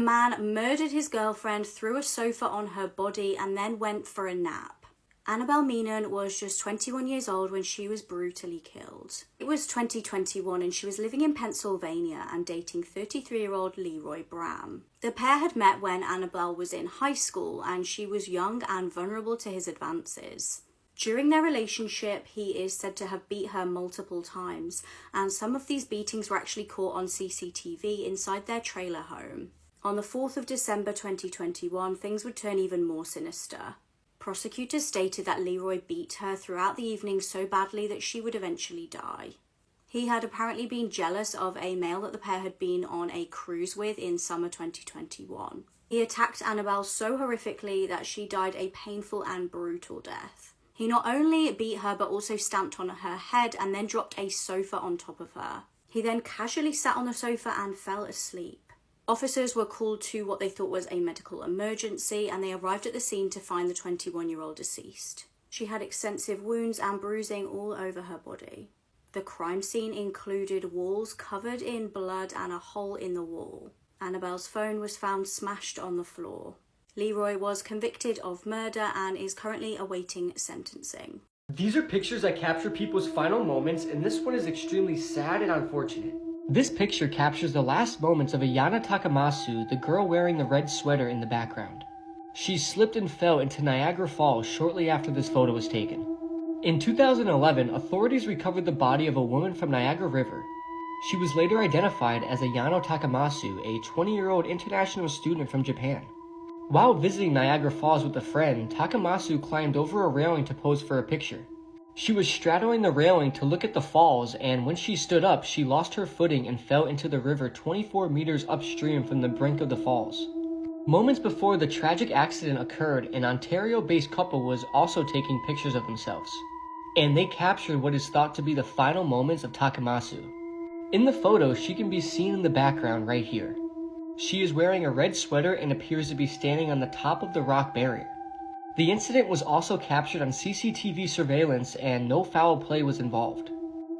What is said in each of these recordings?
The man murdered his girlfriend, threw a sofa on her body, and then went for a nap. Annabelle Meenan was just 21 years old when she was brutally killed. It was 2021 and she was living in Pennsylvania and dating 33-year-old Leroy Bram. The pair had met when Annabelle was in high school and she was young and vulnerable to his advances. During their relationship, he is said to have beat her multiple times, and some of these beatings were actually caught on CCTV inside their trailer home. On the 4th of December 2021, things would turn even more sinister. Prosecutors stated that Leroy beat her throughout the evening so badly that she would eventually die. He had apparently been jealous of a male that the pair had been on a cruise with in summer 2021. He attacked Annabelle so horrifically that she died a painful and brutal death. He not only beat her but also stamped on her head and then dropped a sofa on top of her. He then casually sat on the sofa and fell asleep. Officers were called to what they thought was a medical emergency, and they arrived at the scene to find the 21-year-old deceased. She had extensive wounds and bruising all over her body. The crime scene included walls covered in blood and a hole in the wall. Annabelle's phone was found smashed on the floor. Leroy was convicted of murder and is currently awaiting sentencing. These are pictures that capture people's final moments, and this one is extremely sad and unfortunate. This picture captures the last moments of Ayana Takamasu, the girl wearing the red sweater in the background. She slipped and fell into Niagara Falls shortly after this photo was taken. In 2011, authorities recovered the body of a woman from Niagara River. She was later identified as Ayano Takamasu, a 20-year-old international student from Japan. While visiting Niagara Falls with a friend, Takamasu climbed over a railing to pose for a picture. She was straddling the railing to look at the falls, and when she stood up, she lost her footing and fell into the river 24 meters upstream from the brink of the falls. Moments before the tragic accident occurred, an Ontario-based couple was also taking pictures of themselves, and they captured what is thought to be the final moments of Takamasu. In the photo, she can be seen in the background right here. She is wearing a red sweater and appears to be standing on the top of the rock barrier. The incident was also captured on CCTV surveillance and no foul play was involved.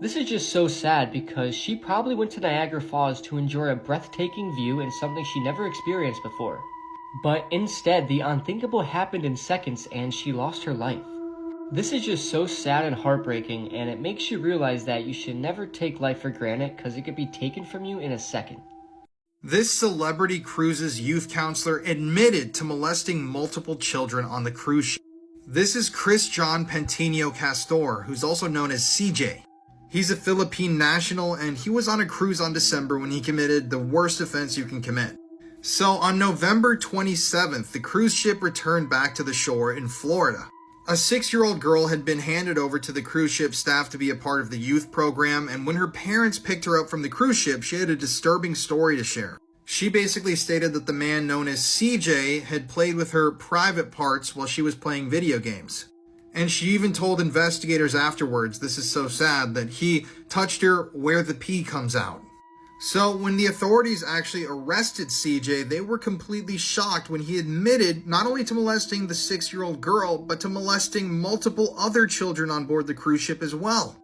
This is just so sad because she probably went to Niagara Falls to enjoy a breathtaking view and something she never experienced before. But instead, the unthinkable happened in seconds and she lost her life. This is just so sad and heartbreaking, and it makes you realize that you should never take life for granted because it could be taken from you in a second. This Celebrity Cruises youth counselor admitted to molesting multiple children on the cruise ship. This is Chris John Pantinio Castor, who's also known as CJ. He's a Philippine national, and he was on a cruise on December when he committed the worst offense you can commit. So on November 27th, the cruise ship returned back to the shore in Florida. A 6-year-old girl had been handed over to the cruise ship staff to be a part of the youth program, and when her parents picked her up from the cruise ship, she had a disturbing story to share. She basically stated that the man known as CJ had played with her private parts while she was playing video games. And she even told investigators afterwards, this is so sad, that he touched her where the pee comes out. So when the authorities actually arrested CJ, they were completely shocked when he admitted not only to molesting the 6-year-old girl, but to molesting multiple other children on board the cruise ship as well.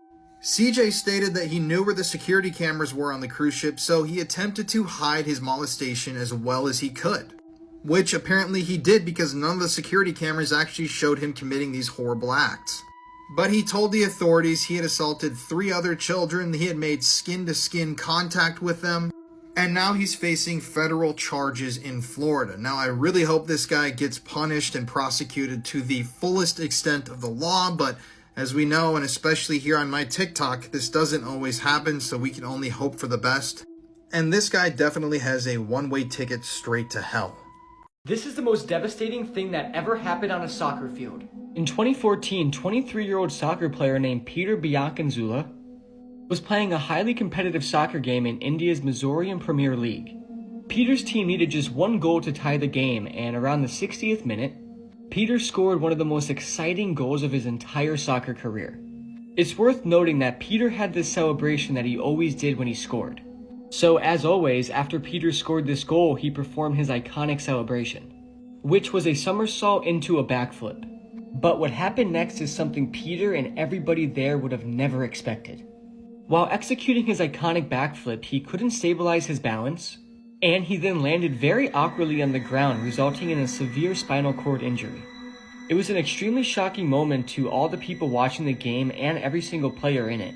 CJ stated that he knew where the security cameras were on the cruise ship, so he attempted to hide his molestation as well as he could. Which apparently he did because none of the security cameras actually showed him committing these horrible acts. But he told the authorities he had assaulted 3 other children, he had made skin-to-skin contact with them, and now he's facing federal charges in Florida. Now, I really hope this guy gets punished and prosecuted to the fullest extent of the law, but as we know, and especially here on my TikTok, this doesn't always happen, so we can only hope for the best. And this guy definitely has a one-way ticket straight to hell. This is the most devastating thing that ever happened on a soccer field. In 2014, 23-year-old soccer player named Peter Biakanzula was playing a highly competitive soccer game in India's Missourian Premier League. Peter's team needed just 1 goal to tie the game, and around the 60th minute, Peter scored one of the most exciting goals of his entire soccer career. It's worth noting that Peter had this celebration that he always did when he scored. So as always, after Peter scored this goal, he performed his iconic celebration, which was a somersault into a backflip. But what happened next is something Peter and everybody there would have never expected. While executing his iconic backflip, he couldn't stabilize his balance, And he then landed very awkwardly on the ground, resulting in a severe spinal cord injury. It was an extremely shocking moment to all the people watching the game and every single player in it.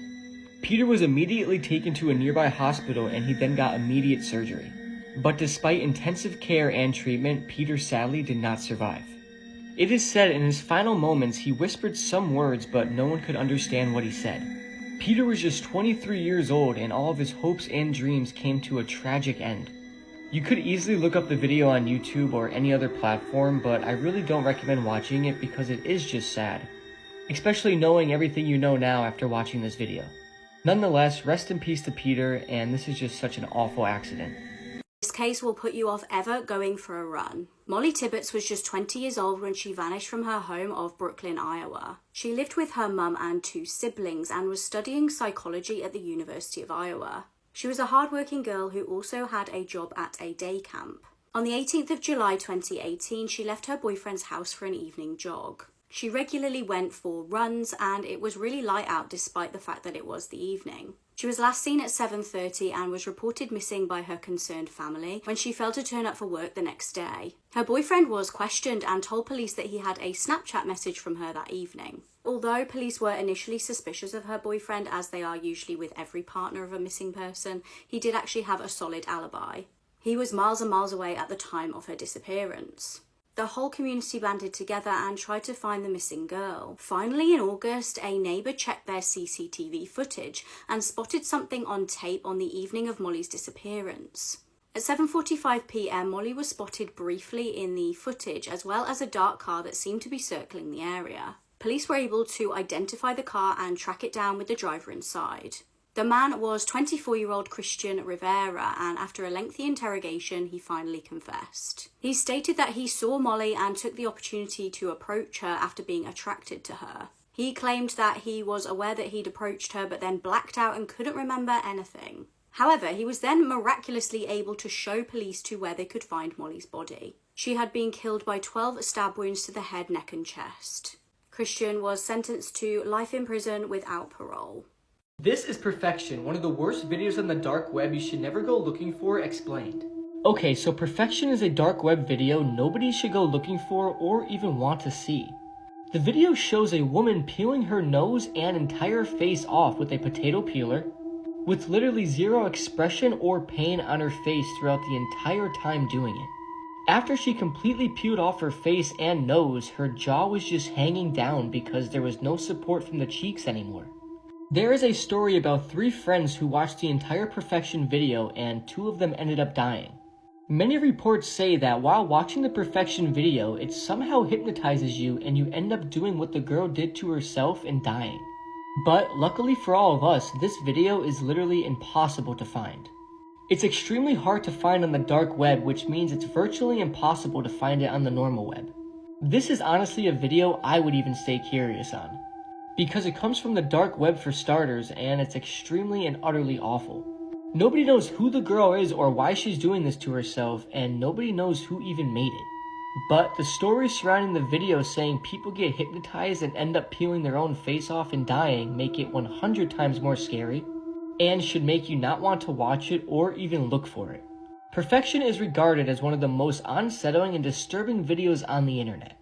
Peter was immediately taken to a nearby hospital and he then got immediate surgery. But despite intensive care and treatment, Peter sadly did not survive. It is said in his final moments he whispered some words, but no one could understand what he said. Peter was just 23 years old and all of his hopes and dreams came to a tragic end. You could easily look up the video on YouTube or any other platform, but I really don't recommend watching it because it is just sad. Especially knowing everything you know now after watching this video. Nonetheless, rest in peace to Peter, and this is just such an awful accident. This case will put you off ever going for a run. Molly Tibbetts was just 20 years old when she vanished from her home of Brooklyn, Iowa. She lived with her mum and 2 siblings and was studying psychology at the University of Iowa. She was a hardworking girl who also had a job at a day camp. On the 18th of July 2018, she left her boyfriend's house for an evening jog. She regularly went for runs and it was really light out despite the fact that it was the evening. She was last seen at 7:30 and was reported missing by her concerned family when she failed to turn up for work the next day. Her boyfriend was questioned and told police that he had a Snapchat message from her that evening. Although police were initially suspicious of her boyfriend, as they are usually with every partner of a missing person, he did actually have a solid alibi. He was miles and miles away at the time of her disappearance. The whole community banded together and tried to find the missing girl. Finally, in August, a neighbour checked their CCTV footage and spotted something on tape on the evening of Molly's disappearance. At 7:45 p.m, Molly was spotted briefly in the footage, as well as a dark car that seemed to be circling the area. Police were able to identify the car and track it down with the driver inside. The man was 24-year-old Christian Rivera, and after a lengthy interrogation, he finally confessed. He stated that he saw Molly and took the opportunity to approach her after being attracted to her. He claimed that he was aware that he'd approached her, but then blacked out and couldn't remember anything. However, he was then miraculously able to show police to where they could find Molly's body. She had been killed by 12 stab wounds to the head, neck and chest. Christian was sentenced to life in prison without parole. This is Perfection, one of the worst videos on the dark web you should never go looking for, explained. Okay, so Perfection is a dark web video nobody should go looking for or even want to see. The video shows a woman peeling her nose and entire face off with a potato peeler, with literally zero expression or pain on her face throughout the entire time doing it. After she completely peeled off her face and nose, her jaw was just hanging down because there was no support from the cheeks anymore. There is a story about 3 friends who watched the entire Perfection video and 2 of them ended up dying. Many reports say that while watching the Perfection video, it somehow hypnotizes you and you end up doing what the girl did to herself and dying. But luckily for all of us, this video is literally impossible to find. It's extremely hard to find on the dark web, which means it's virtually impossible to find it on the normal web. This is honestly a video I would even stay curious on, because it comes from the dark web for starters, and it's extremely and utterly awful. Nobody knows who the girl is or why she's doing this to herself, and nobody knows who even made it. But the stories surrounding the video saying people get hypnotized and end up peeling their own face off and dying make it 100 times more scary, and should make you not want to watch it or even look for it. Perfection is regarded as one of the most unsettling and disturbing videos on the internet,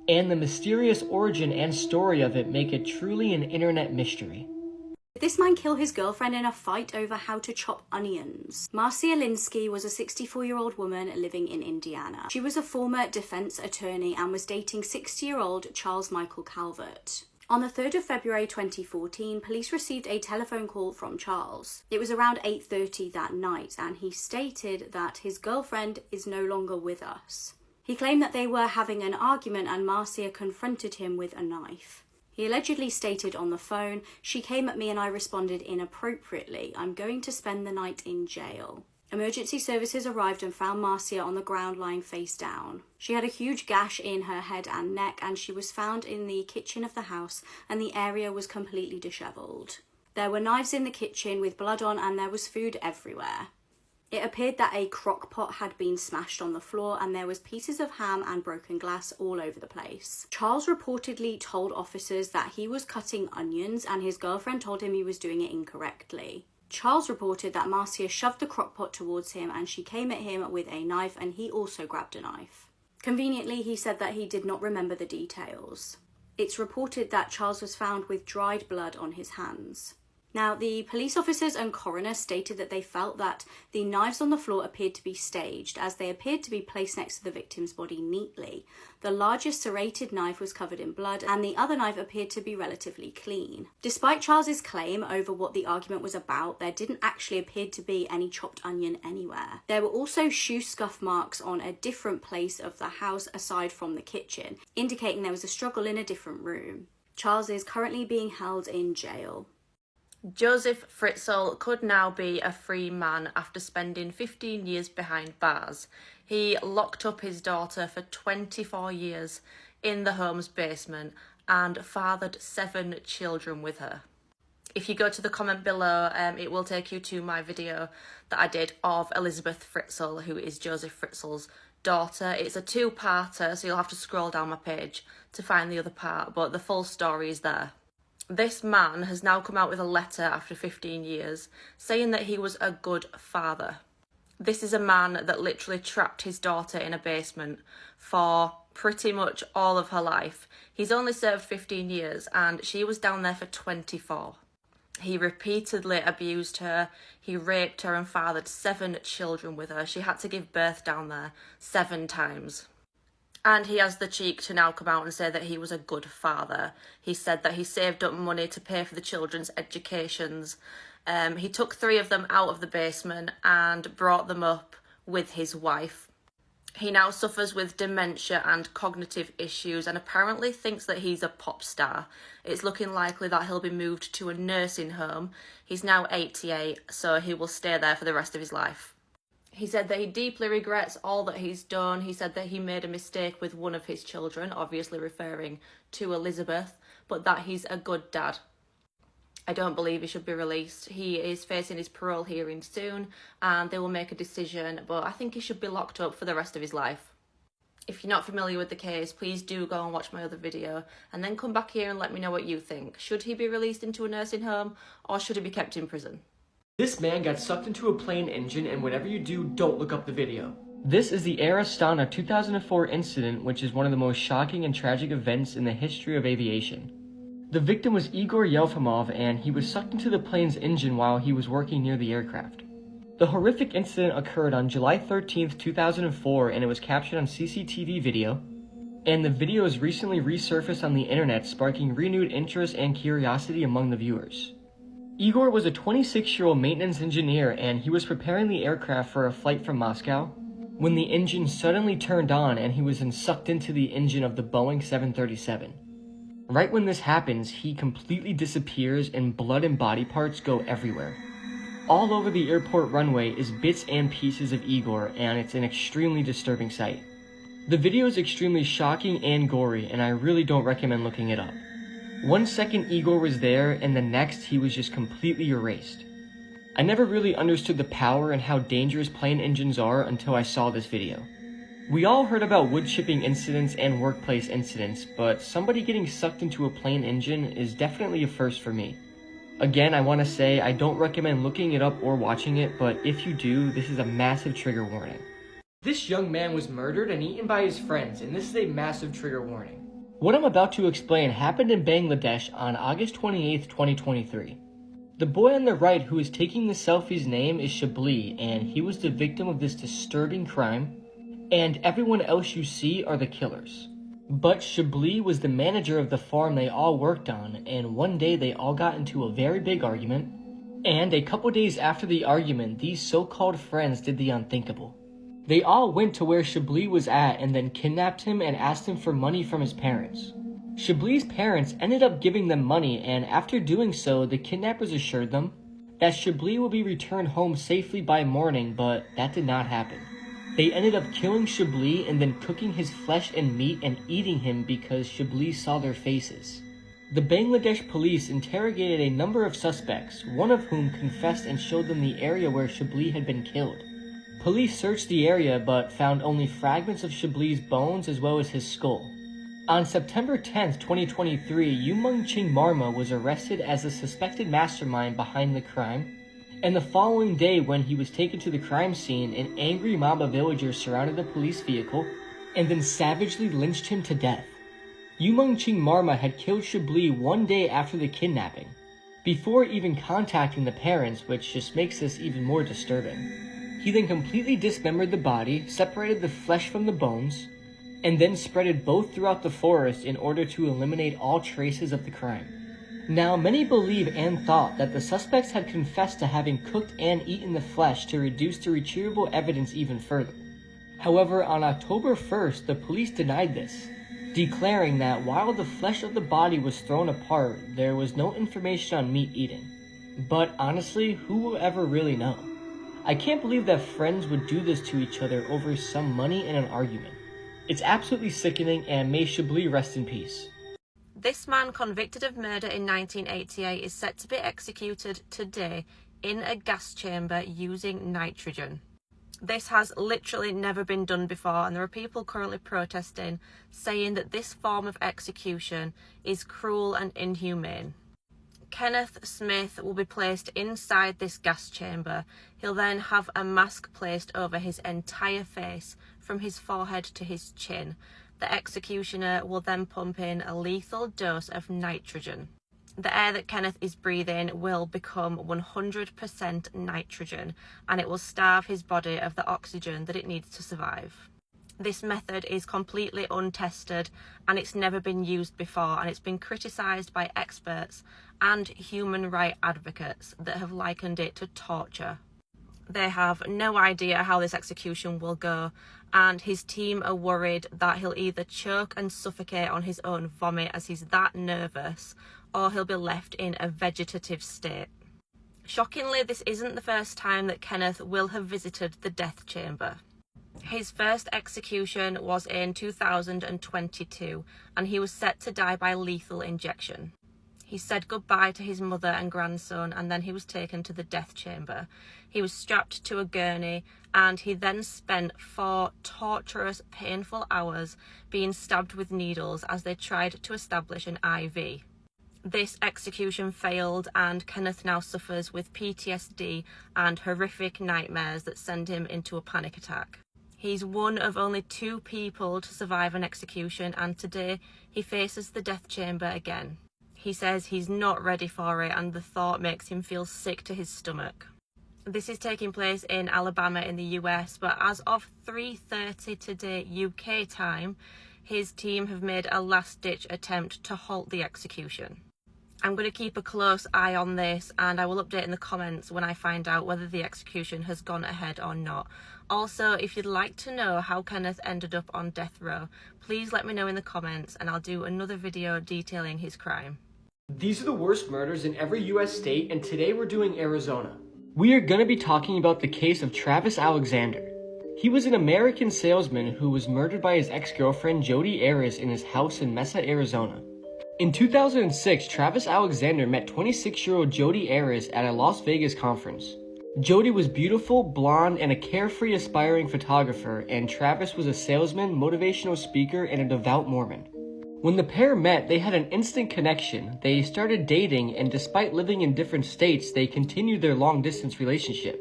and the mysterious origin and story of it make it truly an internet mystery. Did this man kill his girlfriend in a fight over how to chop onions? Marcia Linsky was a 64-year-old woman living in Indiana. She was a former defense attorney and was dating 60-year-old Charles Michael Calvert. On the 3rd of February 2014, police received a telephone call from Charles. It was around 8:30 that night, and he stated that his girlfriend is no longer with us. He claimed that they were having an argument and Marcia confronted him with a knife. He allegedly stated on the phone, "She came at me and I responded inappropriately. I'm going to spend the night in jail." Emergency services arrived and found Marcia on the ground lying face down. She had a huge gash in her head and neck, and she was found in the kitchen of the house, and the area was completely disheveled. There were knives in the kitchen with blood on, and there was food everywhere. It appeared that a crock pot had been smashed on the floor and there was pieces of ham and broken glass all over the place. Charles reportedly told officers that he was cutting onions and his girlfriend told him he was doing it incorrectly. Charles reported that Marcia shoved the crock pot towards him and she came at him with a knife, and he also grabbed a knife. Conveniently, he said that he did not remember the details. It's reported that Charles was found with dried blood on his hands. Now, the police officers and coroner stated that they felt that the knives on the floor appeared to be staged, as they appeared to be placed next to the victim's body neatly. The largest serrated knife was covered in blood, and the other knife appeared to be relatively clean. Despite Charles's claim over what the argument was about, there didn't actually appear to be any chopped onion anywhere. There were also shoe scuff marks on a different place of the house aside from the kitchen, indicating there was a struggle in a different room. Charles is currently being held in jail. Joseph Fritzl could now be a free man after spending 15 years behind bars. He locked up his daughter for 24 years in the home's basement and fathered 7 children with her. If you go to the comment below, it will take you to my video that I did of Elizabeth Fritzl, who is Joseph Fritzl's daughter. It's a 2-parter, so you'll have to scroll down my page to find the other part, but the full story is there. This man has now come out with a letter after 15 years saying that he was a good father. This is a man that literally trapped his daughter in a basement for pretty much all of her life. He's only served 15 years and she was down there for 24. He repeatedly abused her, he raped her and fathered 7 children with her. She had to give birth down there 7 times. And he has the cheek to now come out and say that he was a good father. He said that he saved up money to pay for the children's educations. He took 3 of them out of the basement and brought them up with his wife. He now suffers with dementia and cognitive issues and apparently thinks that he's a pop star. It's looking likely that he'll be moved to a nursing home. He's now 88, so he will stay there for the rest of his life. He said that he deeply regrets all that he's done. He said that he made a mistake with one of his children, obviously referring to Elizabeth, but that he's a good dad. I don't believe he should be released. He is facing his parole hearing soon and they will make a decision, but I think he should be locked up for the rest of his life. If you're not familiar with the case, please do go and watch my other video and then come back here and let me know what you think. Should he be released into a nursing home or should he be kept in prison? This man got sucked into a plane engine, and whatever you do, don't look up the video. This is the Air Astana 2004 incident, which is one of the most shocking and tragic events in the history of aviation. The victim was Igor Yelfimov, and he was sucked into the plane's engine while he was working near the aircraft. The horrific incident occurred on July 13th, 2004, and it was captured on CCTV video. And the video has recently resurfaced on the internet, sparking renewed interest and curiosity among the viewers. Igor was a 26-year-old maintenance engineer and he was preparing the aircraft for a flight from Moscow when the engine suddenly turned on and he was then sucked into the engine of the Boeing 737. Right when this happens, he completely disappears and blood and body parts go everywhere. All over the airport runway is bits and pieces of Igor, and it's an extremely disturbing sight. The video is extremely shocking and gory, and I really don't recommend looking it up. 1 second Igor was there, and the next he was just completely erased. I never really understood the power and how dangerous plane engines are until I saw this video. We all heard about wood chipping incidents and workplace incidents, but somebody getting sucked into a plane engine is definitely a first for me. Again, I want to say I don't recommend looking it up or watching it, but if you do, this is a massive trigger warning. This young man was murdered and eaten by his friends, and this is a massive trigger warning. What I'm about to explain happened in Bangladesh on August 28th, 2023. The boy on the right who is taking the selfie's name is Shabli, and he was the victim of this disturbing crime, and everyone else you see are the killers. But Shabli was the manager of the farm they all worked on, and one day they all got into a very big argument, and a couple days after the argument, these so-called friends did the unthinkable. They all went to where Shabli was at and then kidnapped him and asked him for money from his parents. Shabli's parents ended up giving them money, and after doing so, the kidnappers assured them that Shabli will be returned home safely by morning, but that did not happen. They ended up killing Shabli and then cooking his flesh and meat and eating him because Shabli saw their faces. The Bangladesh police interrogated a number of suspects, one of whom confessed and showed them the area where Shabli had been killed. Police searched the area but found only fragments of Shabli's bones as well as his skull. On September 10th, 2023, Umang Ching Marma was arrested as the suspected mastermind behind the crime, And the following day, when he was taken to the crime scene, an angry mob of villagers surrounded the police vehicle and then savagely lynched him to death. Yumengqing Marma had killed Chablis one day after the kidnapping, before even contacting the parents, which just makes this even more disturbing. He then completely dismembered the body, separated the flesh from the bones, and then spread it both throughout the forest in order to eliminate all traces of the crime. Now, many believe and thought that the suspects had confessed to having cooked and eaten the flesh to reduce the retrievable evidence even further. However, on October 1st, the police denied this, declaring that while the flesh of the body was thrown apart, there was no information on meat eaten. But honestly, who will ever really know? I can't believe that friends would do this to each other over some money and an argument. It's absolutely sickening, and may Chablis rest in peace. This man convicted of murder in 1988 is set to be executed today in a gas chamber using nitrogen. This has literally never been done before, and there are people currently protesting, saying that this form of execution is cruel and inhumane. Kenneth Smith will be placed inside this gas chamber. He'll then have a mask placed over his entire face from his forehead to his chin. The executioner will then pump in a lethal dose of nitrogen. The air that Kenneth is breathing will become 100% nitrogen, and it will starve his body of the oxygen that it needs to survive. This method is completely untested, and it's never been used before, and it's been criticised by experts and human rights advocates that have likened it to torture. They have no idea how this execution will go, and his team are worried that he'll either choke and suffocate on his own vomit as he's that nervous, or he'll be left in a vegetative state. Shockingly, this isn't the first time that Kenneth will have visited the death chamber. His first execution was in 2022, and he was set to die by lethal injection. He said goodbye to his mother and grandson, and then he was taken to the death chamber. He was strapped to a gurney, and he then spent 4 torturous, painful hours being stabbed with needles as they tried to establish an IV. This execution failed, and Kenneth now suffers with PTSD and horrific nightmares that send him into a panic attack. He's one of only 2 people to survive an execution, and today he faces the death chamber again. He says he's not ready for it, and the thought makes him feel sick to his stomach. This is taking place in Alabama in the US, but as of 3:30 today UK time, his team have made a last-ditch attempt to halt the execution. I'm going to keep a close eye on this, and I will update in the comments when I find out whether the execution has gone ahead or not. Also, if you'd like to know how Kenneth ended up on death row, please let me know in the comments, and I'll do another video detailing his crime. These are the worst murders in every US state, and today we're doing Arizona. We are going to be talking about the case of Travis Alexander. He was an American salesman who was murdered by his ex-girlfriend Jodi Arias in his house in Mesa, Arizona. In 2006, Travis Alexander met 26-year-old Jodi Arias at a Las Vegas conference. Jodi was beautiful, blonde, and a carefree, aspiring photographer, and Travis was a salesman, motivational speaker, and a devout Mormon. When the pair met, they had an instant connection. They started dating, and despite living in different states, they continued their long-distance relationship.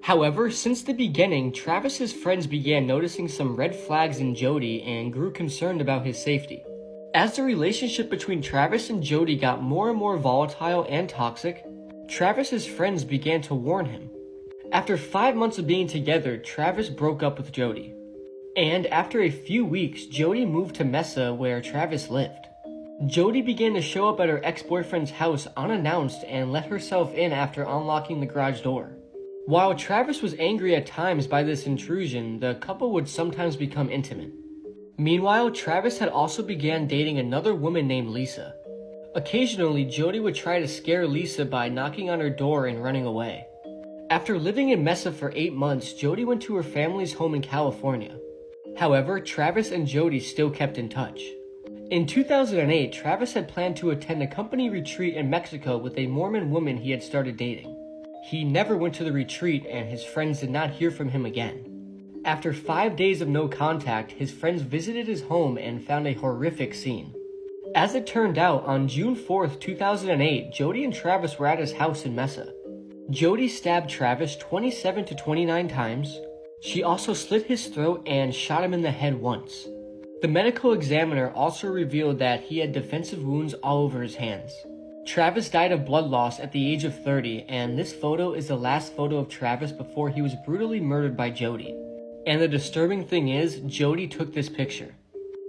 However, since the beginning, Travis's friends began noticing some red flags in Jodi and grew concerned about his safety. As the relationship between Travis and Jodi got more and more volatile and toxic, Travis's friends began to warn him. After 5 months of being together, Travis broke up with Jodi. And after a few weeks, Jodi moved to Mesa where Travis lived. Jodi began to show up at her ex-boyfriend's house unannounced and let herself in after unlocking the garage door. While Travis was angry at times by this intrusion, the couple would sometimes become intimate. Meanwhile, Travis had also began dating another woman named Lisa. Occasionally, Jodi would try to scare Lisa by knocking on her door and running away. After living in Mesa for 8 months, Jodi went to her family's home in California. However, Travis and Jodi still kept in touch. In 2008, Travis had planned to attend a company retreat in Mexico with a Mormon woman he had started dating. He never went to the retreat, and his friends did not hear from him again. After 5 days of no contact, his friends visited his home and found a horrific scene. As it turned out, on June 4th, 2008, Jodi and Travis were at his house in Mesa. Jody stabbed Travis 27 to 29 times. She also slit his throat and shot him in the head once. The medical examiner also revealed that he had defensive wounds all over his hands. Travis died of blood loss at the age of 30, and this photo is the last photo of Travis before he was brutally murdered by Jody. And the disturbing thing is, Jody took this picture.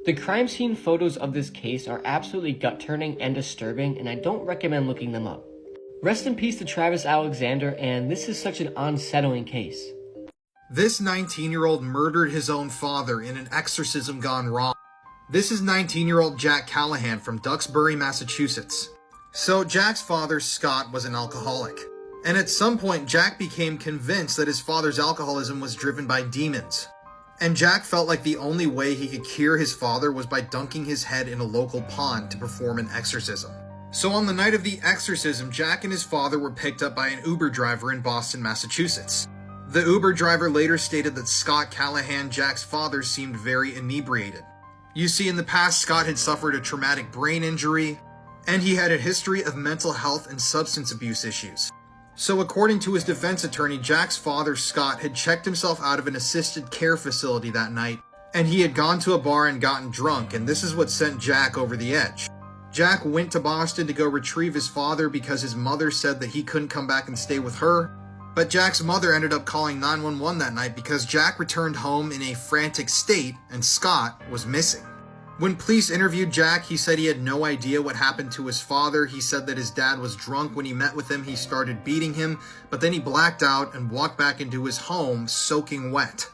The crime scene photos of this case are absolutely gut-turning and disturbing, and I don't recommend looking them up. Rest in peace to Travis Alexander, and this is such an unsettling case. This 19-year-old murdered his own father in an exorcism gone wrong. This is 19-year-old Jack Callahan from Duxbury, Massachusetts. So Jack's father, Scott, was an alcoholic. And at some point, Jack became convinced that his father's alcoholism was driven by demons. And Jack felt like the only way he could cure his father was by dunking his head in a local pond to perform an exorcism. So on the night of the exorcism, Jack and his father were picked up by an Uber driver in Boston, Massachusetts. The Uber driver later stated that Scott Callahan, Jack's father, seemed very inebriated. You see, in the past, Scott had suffered a traumatic brain injury, and he had a history of mental health and substance abuse issues. So according to his defense attorney, Jack's father, Scott, had checked himself out of an assisted care facility that night, and he had gone to a bar and gotten drunk, and this is what sent Jack over the edge. Jack went to Boston to go retrieve his father because his mother said that he couldn't come back and stay with her, but Jack's mother ended up calling 911 that night because Jack returned home in a frantic state and Scott was missing. When police interviewed Jack, he said he had no idea what happened to his father. He said that his dad was drunk when he met with him. He started beating him, but then he blacked out and walked back into his home soaking wet.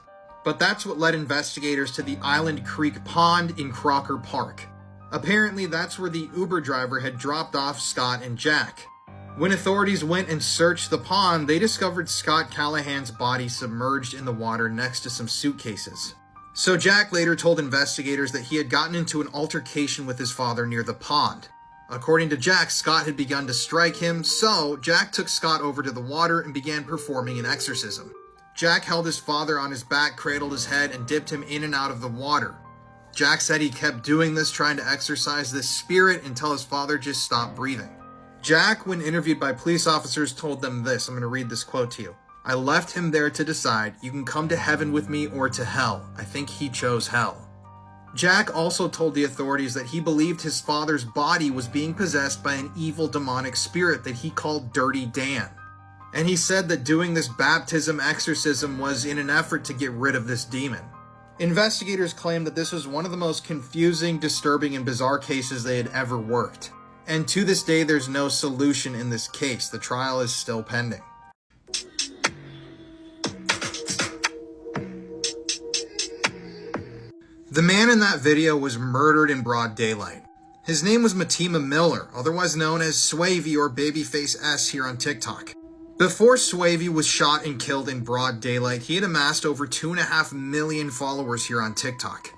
But that's what led investigators to the Island Creek Pond in Crocker Park. Apparently, that's where the Uber driver had dropped off Scott and Jack. When authorities went and searched the pond, they discovered Scott Callahan's body submerged in the water next to some suitcases. So Jack later told investigators that he had gotten into an altercation with his father near the pond. According to Jack, Scott had begun to strike him, so Jack took Scott over to the water and began performing an exorcism. Jack held his father on his back, cradled his head, and dipped him in and out of the water. Jack said he kept doing this, trying to exorcise this spirit until his father just stopped breathing. Jack, when interviewed by police officers, told them this. I'm going to read this quote to you. "I left him there to decide, you can come to heaven with me or to hell. I think he chose hell." Jack also told the authorities that he believed his father's body was being possessed by an evil demonic spirit that he called Dirty Dan. And he said that doing this baptism exorcism was in an effort to get rid of this demon. Investigators claimed that this was one of the most confusing, disturbing, and bizarre cases they had ever worked. And to this day, there's no solution in this case. The trial is still pending. The man in that video was murdered in broad daylight. His name was Matima Miller, otherwise known as Swavey or Babyface S here on TikTok. Before Swavey was shot and killed in broad daylight, he had amassed over 2.5 million followers here on TikTok.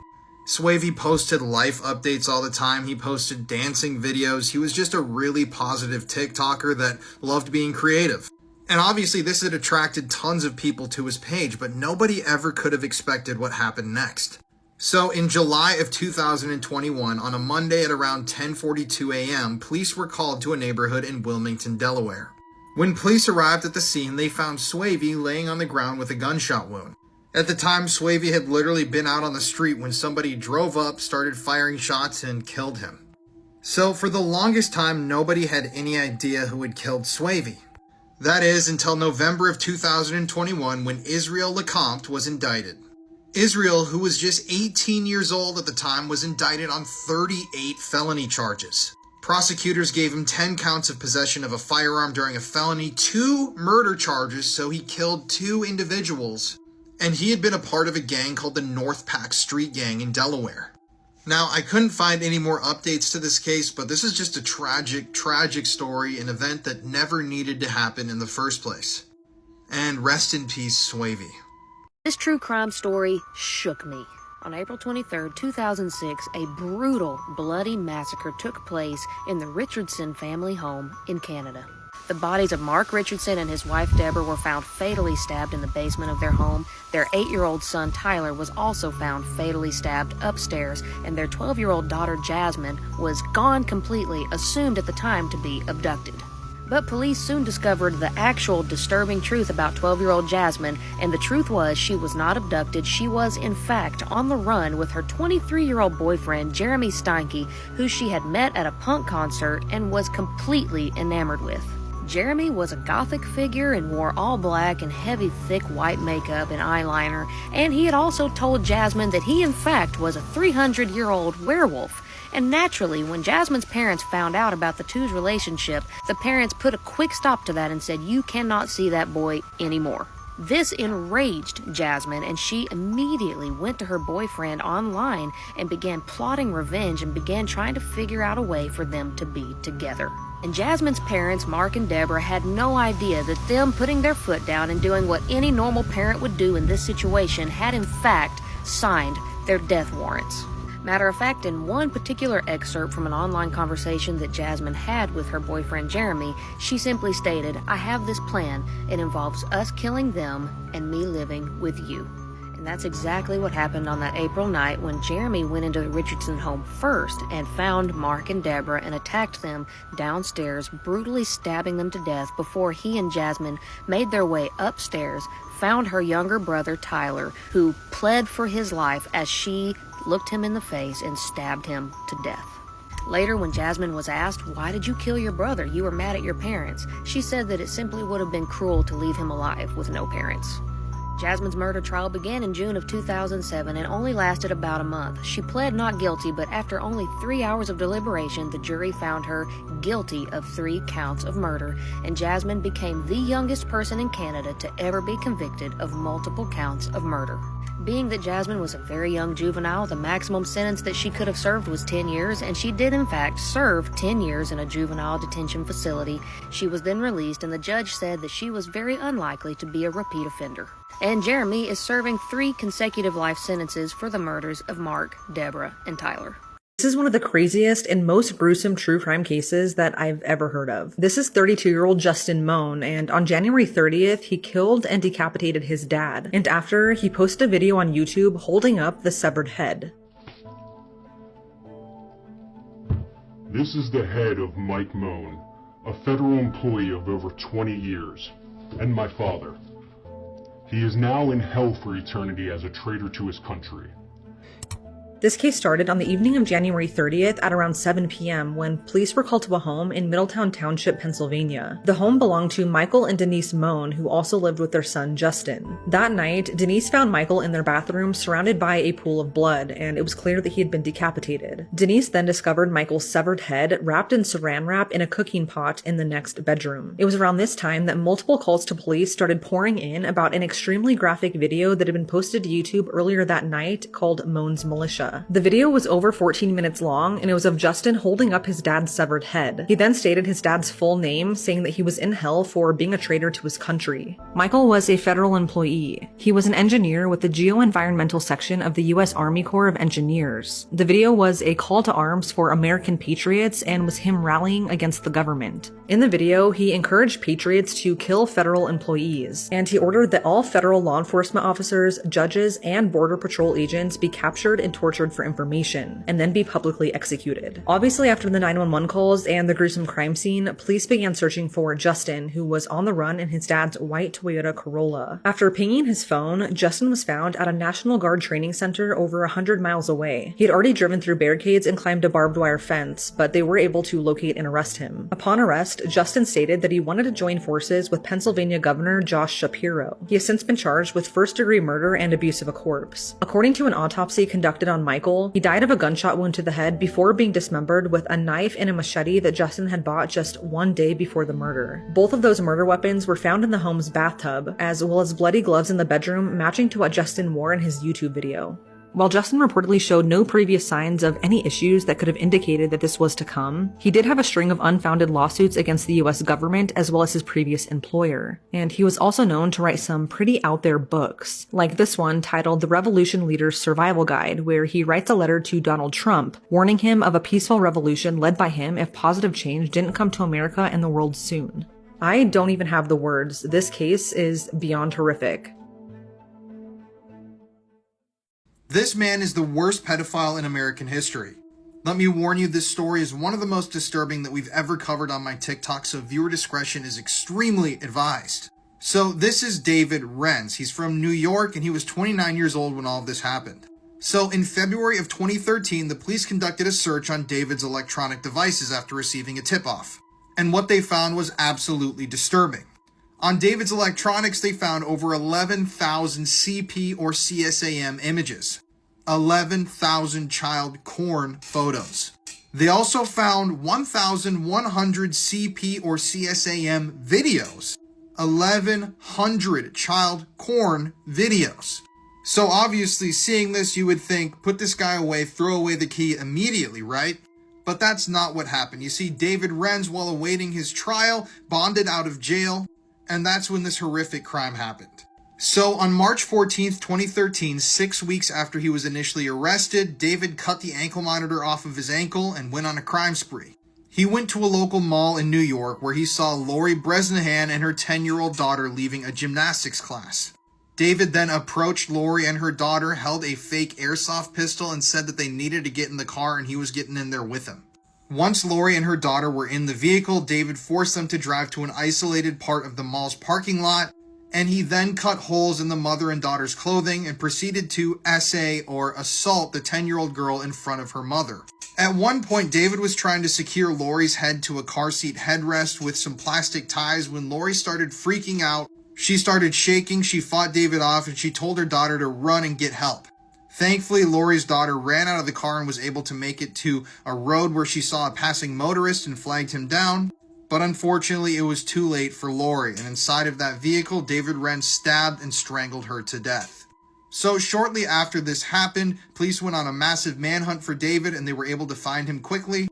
Swavey posted life updates all the time. He posted dancing videos. He was just a really positive TikToker that loved being creative. And obviously this had attracted tons of people to his page, but nobody ever could have expected what happened next. So in July of 2021, on a Monday at around 10:42 a.m., police were called to a neighborhood in Wilmington, Delaware. When police arrived at the scene, they found Swavey laying on the ground with a gunshot wound. At the time, Swavey had literally been out on the street when somebody drove up, started firing shots, and killed him. So for the longest time, nobody had any idea who had killed Swavey. That is, until November of 2021, when Israel Lecomte was indicted. Israel, who was just 18 years old at the time, was indicted on 38 felony charges. Prosecutors gave him 10 counts of possession of a firearm during a felony, 2 murder charges, so he killed 2 individuals. And he had been a part of a gang called the North Pack Street Gang in Delaware. Now, I couldn't find any more updates to this case, but this is just a tragic story, an event that never needed to happen in the first place. And rest in peace, Swavey. This true crime story shook me. On April 23, 2006, a brutal, bloody massacre took place in the Richardson family home in Canada. The bodies of Mark Richardson and his wife Deborah were found fatally stabbed in the basement of their home. Their 8-year-old son Tyler was also found fatally stabbed upstairs, and their 12-year-old daughter Jasmine was gone completely, assumed at the time to be abducted. But police soon discovered the actual disturbing truth about 12-year-old Jasmine, and the truth was she was not abducted. She was, in fact, on the run with her 23-year-old boyfriend, Jeremy Steinke, who she had met at a punk concert and was completely enamored with. Jeremy was a gothic figure and wore all black and heavy, thick white makeup and eyeliner, and he had also told Jasmine that he, in fact, was a 300-year-old werewolf. And naturally, when Jasmine's parents found out about the two's relationship, the parents put a quick stop to that and said, "You cannot see that boy anymore." This enraged Jasmine, and she immediately went to her boyfriend online and began plotting revenge and began trying to figure out a way for them to be together. And Jasmine's parents, Mark and Deborah, had no idea that them putting their foot down and doing what any normal parent would do in this situation had in fact signed their death warrants. Matter of fact, in one particular excerpt from an online conversation that Jasmine had with her boyfriend Jeremy, she simply stated, "I have this plan. It involves us killing them and me living with you." And that's exactly what happened on that April night when Jeremy went into the Richardson home first and found Mark and Deborah and attacked them downstairs, brutally stabbing them to death before he and Jasmine made their way upstairs, found her younger brother Tyler, who pled for his life as she looked him in the face and stabbed him to death. Later, when Jasmine was asked, "Why did you kill your brother? You were mad at your parents," she said that it simply would have been cruel to leave him alive with no parents. Jasmine's murder trial began in June of 2007 and only lasted about a month. She pled not guilty, but after only 3 hours of deliberation, the jury found her guilty of 3 counts of murder, and Jasmine became the youngest person in Canada to ever be convicted of multiple counts of murder. Being that Jasmine was a very young juvenile, the maximum sentence that she could have served was 10 years, and she did in fact serve 10 years in a juvenile detention facility. She was then released, and the judge said that she was very unlikely to be a repeat offender. And Jeremy is serving 3 consecutive life sentences for the murders of Mark, Deborah, and Tyler. This is one of the craziest and most gruesome true crime cases that I've ever heard of. This is 32-year-old Justin Moan, and on January 30th, he killed and decapitated his dad. And after, he posted a video on YouTube holding up the severed head. This is the head of Mike Moan, a federal employee of over 20 years, and my father. He is now in hell for eternity as a traitor to his country. This case started on the evening of January 30th at around 7 p.m. when police were called to a home in Middletown Township, Pennsylvania. The home belonged to Michael and Denise Moan, who also lived with their son, Justin. That night, Denise found Michael in their bathroom surrounded by a pool of blood, and it was clear that he had been decapitated. Denise then discovered Michael's severed head wrapped in saran wrap in a cooking pot in the next bedroom. It was around this time that multiple calls to police started pouring in about an extremely graphic video that had been posted to YouTube earlier that night called Moan's Militia. The video was over 14 minutes long, and it was of Justin holding up his dad's severed head. He then stated his dad's full name, saying that he was in hell for being a traitor to his country. Michael was a federal employee. He was an engineer with the Geoenvironmental section of the U.S. Army Corps of Engineers. The video was a call to arms for American patriots and was him rallying against the government. In the video, he encouraged patriots to kill federal employees, and he ordered that all federal law enforcement officers, judges, and Border Patrol agents be captured and tortured for information, and then be publicly executed. Obviously, after the 911 calls and the gruesome crime scene, police began searching for Justin, who was on the run in his dad's white Toyota Corolla. After pinging his phone, Justin was found at a National Guard training center over 100 miles away. He had already driven through barricades and climbed a barbed wire fence, but they were able to locate and arrest him. Upon arrest, Justin stated that he wanted to join forces with Pennsylvania Governor Josh Shapiro. He has since been charged with first-degree murder and abuse of a corpse. According to an autopsy conducted on Michael, he died of a gunshot wound to the head before being dismembered with a knife and a machete that Justin had bought just 1 day before the murder. Both of those murder weapons were found in the home's bathtub, as well as bloody gloves in the bedroom matching to what Justin wore in his YouTube video. While Justin reportedly showed no previous signs of any issues that could have indicated that this was to come, he did have a string of unfounded lawsuits against the US government as well as his previous employer. And he was also known to write some pretty out there books, like this one titled The Revolution Leader's Survival Guide, where he writes a letter to Donald Trump, warning him of a peaceful revolution led by him if positive change didn't come to America and the world soon. I don't even have the words. This case is beyond horrific. This man is the worst pedophile in American history. Let me warn you, this story is one of the most disturbing that we've ever covered on my TikTok, so viewer discretion is extremely advised. So this is David Renz. He's from New York and he was 29 years old when all of this happened. So in February of 2013, the police conducted a search on David's electronic devices after receiving a tip-off. And what they found was absolutely disturbing. On David's electronics, they found over 11,000 CP or CSAM images. 11,000 child porn photos. They also found 1,100 CP or CSAM videos. 1,100 child porn videos. So obviously, seeing this, you would think, put this guy away, throw away the key immediately, right? But that's not what happened. You see, David Renz, while awaiting his trial, bonded out of jail, and that's when this horrific crime happened. So on March 14th, 2013, 6 weeks after he was initially arrested, David cut the ankle monitor off of his ankle and went on a crime spree. He went to a local mall in New York where he saw Lori Bresnahan and her 10-year-old daughter leaving a gymnastics class. David then approached Lori and her daughter, held a fake airsoft pistol, and said that they needed to get in the car and he was getting in there with them. Once Lori and her daughter were in the vehicle, David forced them to drive to an isolated part of the mall's parking lot, and he then cut holes in the mother and daughter's clothing and proceeded to essay or assault the 10-year-old girl in front of her mother. At one point, David was trying to secure Lori's head to a car seat headrest with some plastic ties when Lori started freaking out. She started shaking, she fought David off, and she told her daughter to run and get help. Thankfully, Lori's daughter ran out of the car and was able to make it to a road where she saw a passing motorist and flagged him down. But unfortunately, it was too late for Lori, and inside of that vehicle, David Renz stabbed and strangled her to death. So shortly after this happened, police went on a massive manhunt for David and they were able to find him quickly.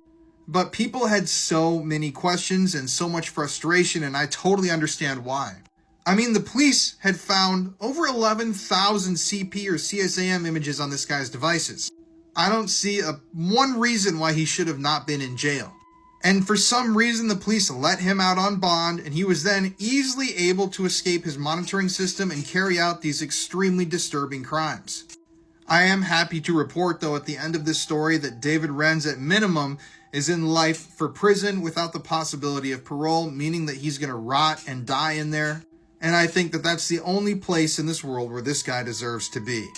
But people had so many questions and so much frustration, and I totally understand why. I mean, the police had found over 11,000 CP or CSAM images on this guy's devices. I don't see one reason why he should have not been in jail. And for some reason, the police let him out on bond, and he was then easily able to escape his monitoring system and carry out these extremely disturbing crimes. I am happy to report, though, at the end of this story that David Renz, at minimum, is in life for prison without the possibility of parole, meaning that he's going to rot and die in there. And I think that that's the only place in this world where this guy deserves to be.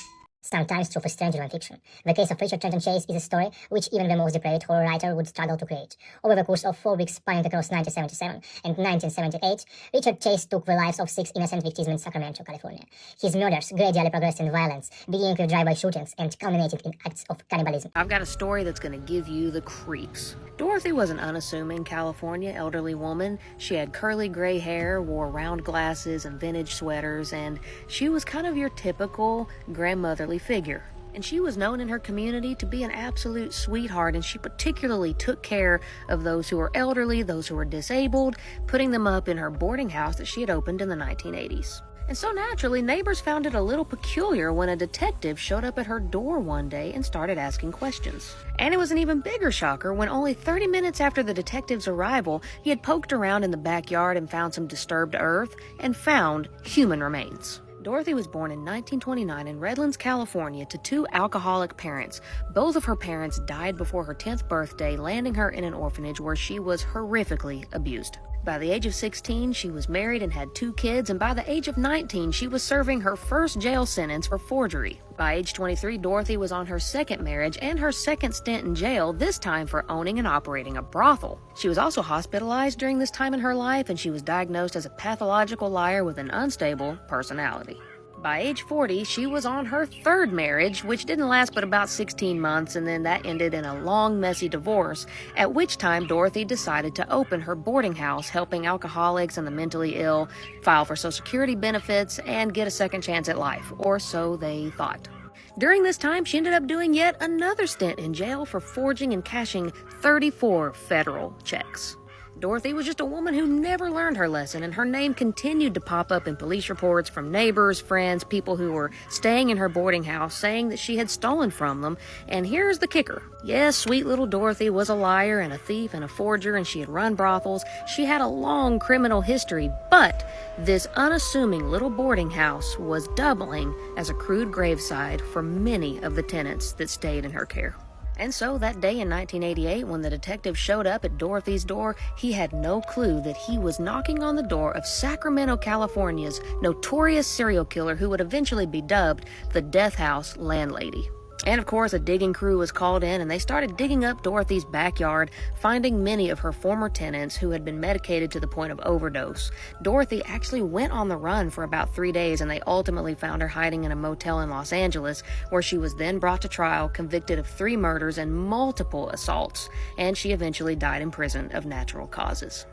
Sometimes true for stranger than fiction. The case of Richard Trenton Chase is a story which even the most depraved horror writer would struggle to create. Over the course of 4 weeks spanning across 1977 and 1978, Richard Chase took the lives of 6 innocent victims in Sacramento, California. His murders gradually progressed in violence, beginning with drive-by shootings and culminated in acts of cannibalism. I've got a story that's going to give you the creeps. Dorothy was an unassuming California elderly woman. She had curly gray hair, wore round glasses and vintage sweaters, and she was kind of your typical grandmotherly figure. And she was known in her community to be an absolute sweetheart, and she particularly took care of those who were elderly, those who were disabled, putting them up in her boarding house that she had opened in the 1980s. And so naturally, neighbors found it a little peculiar when a detective showed up at her door one day and started asking questions. And it was an even bigger shocker when only 30 minutes after the detective's arrival, he had poked around in the backyard and found some disturbed earth and found human remains. Dorothy was born in 1929 in Redlands, California, to 2 alcoholic parents. Both of her parents died before her 10th birthday, landing her in an orphanage where she was horrifically abused. By the age of 16, she was married and had 2 kids, and by the age of 19, she was serving her first jail sentence for forgery. By age 23, Dorothy was on her 2nd marriage and her 2nd stint in jail, this time for owning and operating a brothel. She was also hospitalized during this time in her life, and she was diagnosed as a pathological liar with an unstable personality. By age 40, she was on her 3rd marriage, which didn't last but about 16 months, and then that ended in a long, messy divorce, at which time Dorothy decided to open her boarding house, helping alcoholics and the mentally ill file for Social Security benefits and get a second chance at life, or so they thought. During this time, she ended up doing yet another stint in jail for forging and cashing 34 federal checks. Dorothy was just a woman who never learned her lesson, and her name continued to pop up in police reports from neighbors, friends, people who were staying in her boarding house saying that she had stolen from them. And here's the kicker. Yes, sweet little Dorothy was a liar and a thief and a forger, and she had run brothels. She had a long criminal history, but this unassuming little boarding house was doubling as a crude graveside for many of the tenants that stayed in her care. And so that day in 1988, when the detective showed up at Dorothy's door, he had no clue that he was knocking on the door of Sacramento, California's notorious serial killer who would eventually be dubbed the Death House Landlady. And of course, a digging crew was called in and they started digging up Dorothy's backyard, finding many of her former tenants who had been medicated to the point of overdose. Dorothy actually went on the run for about 3 days and they ultimately found her hiding in a motel in Los Angeles, where she was then brought to trial, convicted of 3 murders and multiple assaults, and she eventually died in prison of natural causes.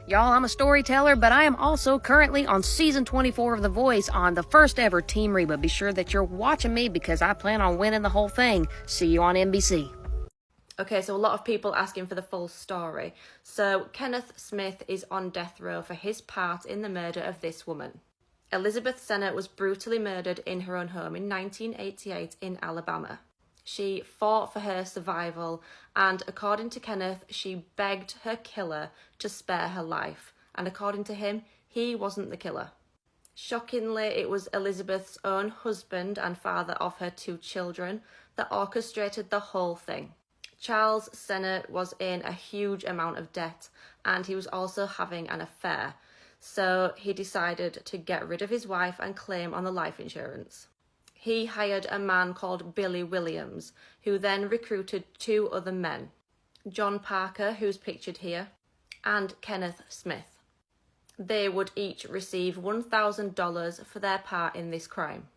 Y'all, I'm a storyteller, but I am also currently on season 24 of The Voice on the first ever Team Reba. Be sure that you're watching me because I plan on winning the whole thing. See you on NBC. Okay, so a lot of people asking for the full story. So Kenneth Smith is on death row for his part in the murder of this woman. Elizabeth Sennett was brutally murdered in her own home in 1988 in Alabama. She fought for her survival, and according to Kenneth, she begged her killer to spare her life. And according to him, he wasn't the killer. Shockingly, it was Elizabeth's own husband and father of her 2 children that orchestrated the whole thing. Charles Sennett was in a huge amount of debt, and he was also having an affair. So he decided to get rid of his wife and claim on the life insurance. He hired a man called Billy Williams, who then recruited 2 other men, John Parker, who's pictured here, and Kenneth Smith. They would each receive $1,000 for their part in this crime.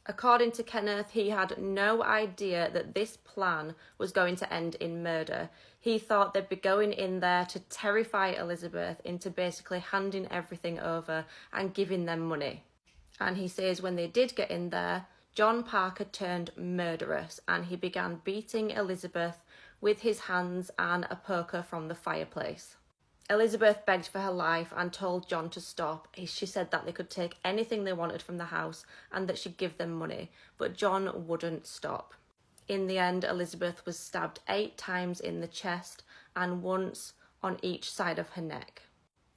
According to Kenneth, he had no idea that this plan was going to end in murder. He thought they'd be going in there to terrify Elizabeth into basically handing everything over and giving them money. And he says when they did get in there, John Parker turned murderous and he began beating Elizabeth with his hands and a poker from the fireplace. Elizabeth begged for her life and told John to stop. She said that they could take anything they wanted from the house and that she'd give them money, but John wouldn't stop. In the end, Elizabeth was stabbed 8 times in the chest and once on each side of her neck.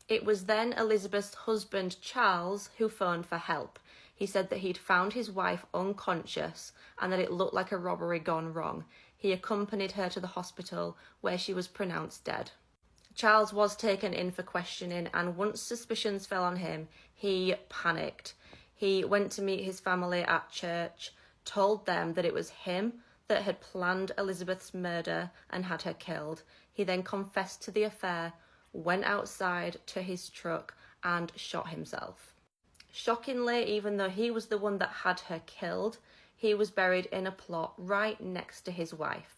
It was then Elizabeth's husband, Charles, who phoned for help. He said that he'd found his wife unconscious and that it looked like a robbery gone wrong. He accompanied her to the hospital where she was pronounced dead. Charles was taken in for questioning, and once suspicions fell on him, he panicked. He went to meet his family at church, told them that it was him that had planned Elizabeth's murder and had her killed. He then confessed to the affair, went outside to his truck and shot himself. Shockingly, even though he was the one that had her killed, he was buried in a plot right next to his wife.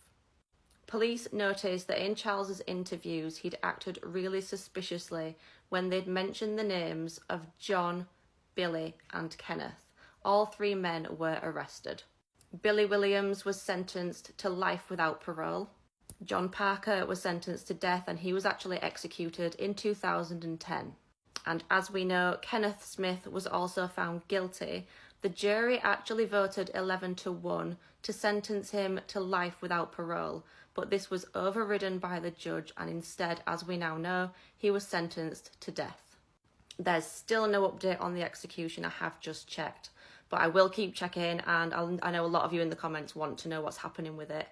Police noticed that in Charles's interviews, he'd acted really suspiciously when they'd mentioned the names of John, Billy, and Kenneth. All 3 men were arrested. Billy Williams was sentenced to life without parole. John Parker was sentenced to death and he was actually executed in 2010. And as we know, Kenneth Smith was also found guilty. The jury actually voted 11-1 to sentence him to life without parole, but this was overridden by the judge and instead, as we now know, he was sentenced to death. There's still no update on the execution, I have just checked, but I will keep checking, and I know a lot of you in the comments want to know what's happening with it.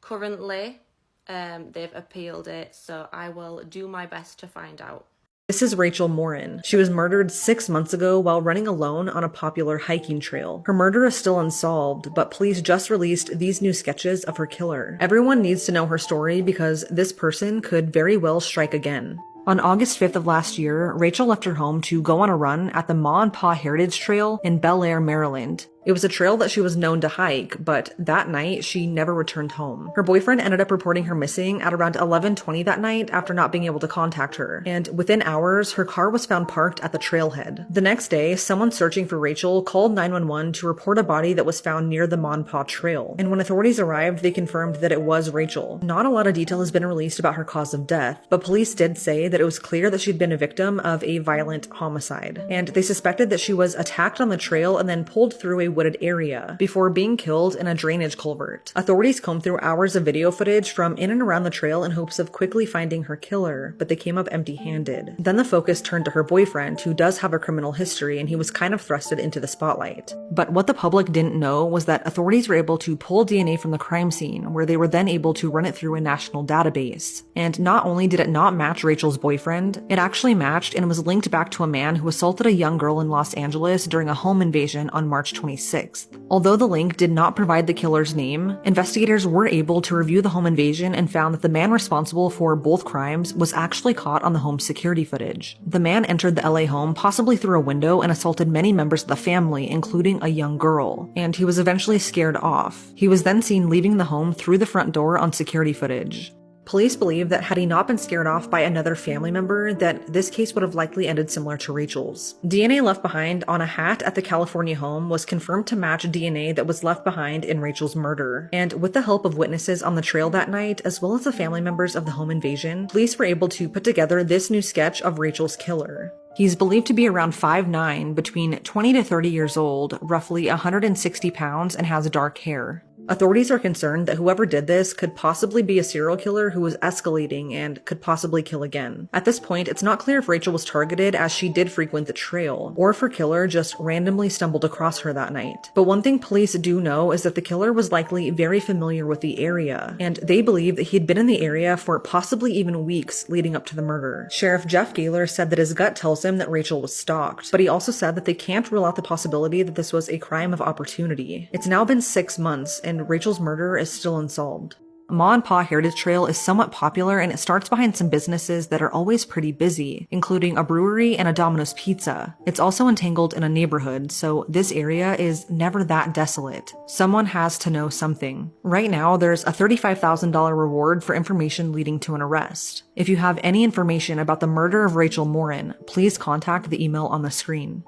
Currently, they've appealed it, so I will do my best to find out. This is Rachel Morin. She was murdered 6 months ago while running alone on a popular hiking trail. Her murder is still unsolved, but police just released these new sketches of her killer. Everyone needs to know her story because this person could very well strike again. On August 5th of last year, Rachel left her home to go on a run at the Ma and Pa Heritage Trail in Bel Air, Maryland. It was a trail that she was known to hike, but that night she never returned home. Her boyfriend ended up reporting her missing at around 11:20 that night after not being able to contact her, and within hours, her car was found parked at the trailhead. The next day, someone searching for Rachel called 911 to report a body that was found near the Ma and Pa Trail, and when authorities arrived, they confirmed that it was Rachel. Not a lot of detail has been released about her cause of death, but police did say that it was clear that she'd been a victim of a violent homicide, and they suspected that she was attacked on the trail and then pulled through a wooded area before being killed in a drainage culvert. Authorities combed through hours of video footage from in and around the trail in hopes of quickly finding her killer, but they came up empty-handed. Then the focus turned to her boyfriend, who does have a criminal history, and he was kind of thrusted into the spotlight. But what the public didn't know was that authorities were able to pull DNA from the crime scene, where they were then able to run it through a national database. And not only did it not match Rachel's boyfriend, it actually matched and was linked back to a man who assaulted a young girl in Los Angeles during a home invasion on March 26th. Although the link did not provide the killer's name, investigators were able to review the home invasion and found that the man responsible for both crimes was actually caught on the home's security footage. The man entered the LA home possibly through a window and assaulted many members of the family, including a young girl, and he was eventually scared off. He was then seen leaving the home through the front door on security footage. Police believe that had he not been scared off by another family member, that this case would have likely ended similar to Rachel's. DNA left behind on a hat at the California home was confirmed to match DNA that was left behind in Rachel's murder. And with the help of witnesses on the trail that night, as well as the family members of the home invasion, police were able to put together this new sketch of Rachel's killer. He's believed to be around 5'9", between 20 to 30 years old, roughly 160 pounds, and has dark hair. Authorities are concerned that whoever did this could possibly be a serial killer who was escalating and could possibly kill again. At this point, it's not clear if Rachel was targeted, as she did frequent the trail, or if her killer just randomly stumbled across her that night. But one thing police do know is that the killer was likely very familiar with the area, and they believe that he'd been in the area for possibly even weeks leading up to the murder. Sheriff Jeff Gaylor said that his gut tells him that Rachel was stalked, but he also said that they can't rule out the possibility that this was a crime of opportunity. It's now been 6 months, and Rachel's murder is still unsolved. Ma and Pa Heritage Trail is somewhat popular, and it starts behind some businesses that are always pretty busy, including a brewery and a Domino's Pizza. It's also entangled in a neighborhood, so this area is never that desolate. Someone has to know something. Right now, there's a $35,000 reward for information leading to an arrest. If you have any information about the murder of Rachel Morin, please contact the email on the screen.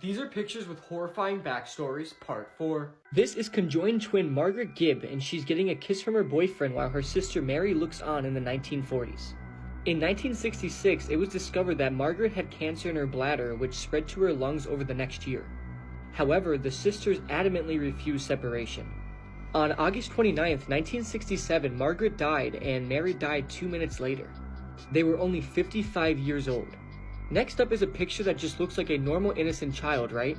These are pictures with horrifying backstories, part 4. This is conjoined twin Margaret Gibb, and she's getting a kiss from her boyfriend while her sister Mary looks on in the 1940s. In 1966, it was discovered that Margaret had cancer in her bladder, which spread to her lungs over the next year. However, the sisters adamantly refused separation. On August 29, 1967, Margaret died, and Mary died 2 minutes later. They were only 55 years old. Next up is a picture that just looks like a normal innocent child, right?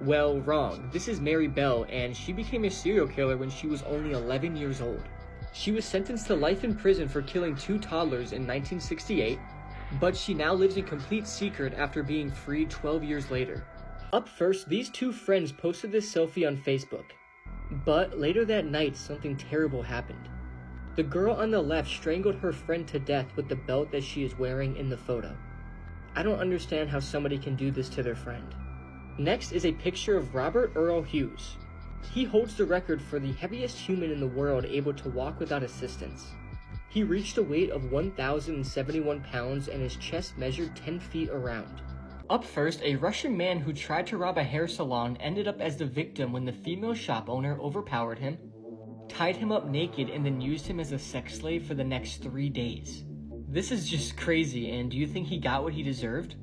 Well, wrong. This is Mary Bell, and she became a serial killer when she was only 11 years old. She was sentenced to life in prison for killing 2 toddlers in 1968, but she now lives in complete secret after being freed 12 years later. Up first, these 2 friends posted this selfie on Facebook. But later that night, something terrible happened. The girl on the left strangled her friend to death with the belt that she is wearing in the photo. I don't understand how somebody can do this to their friend. Next is a picture of Robert Earl Hughes. He holds the record for the heaviest human in the world able to walk without assistance. He reached a weight of 1,071 pounds and his chest measured 10 feet around. Up first, a Russian man who tried to rob a hair salon ended up as the victim when the female shop owner overpowered him, tied him up naked, and then used him as a sex slave for the next 3 days. This is just crazy, and do you think he got what he deserved?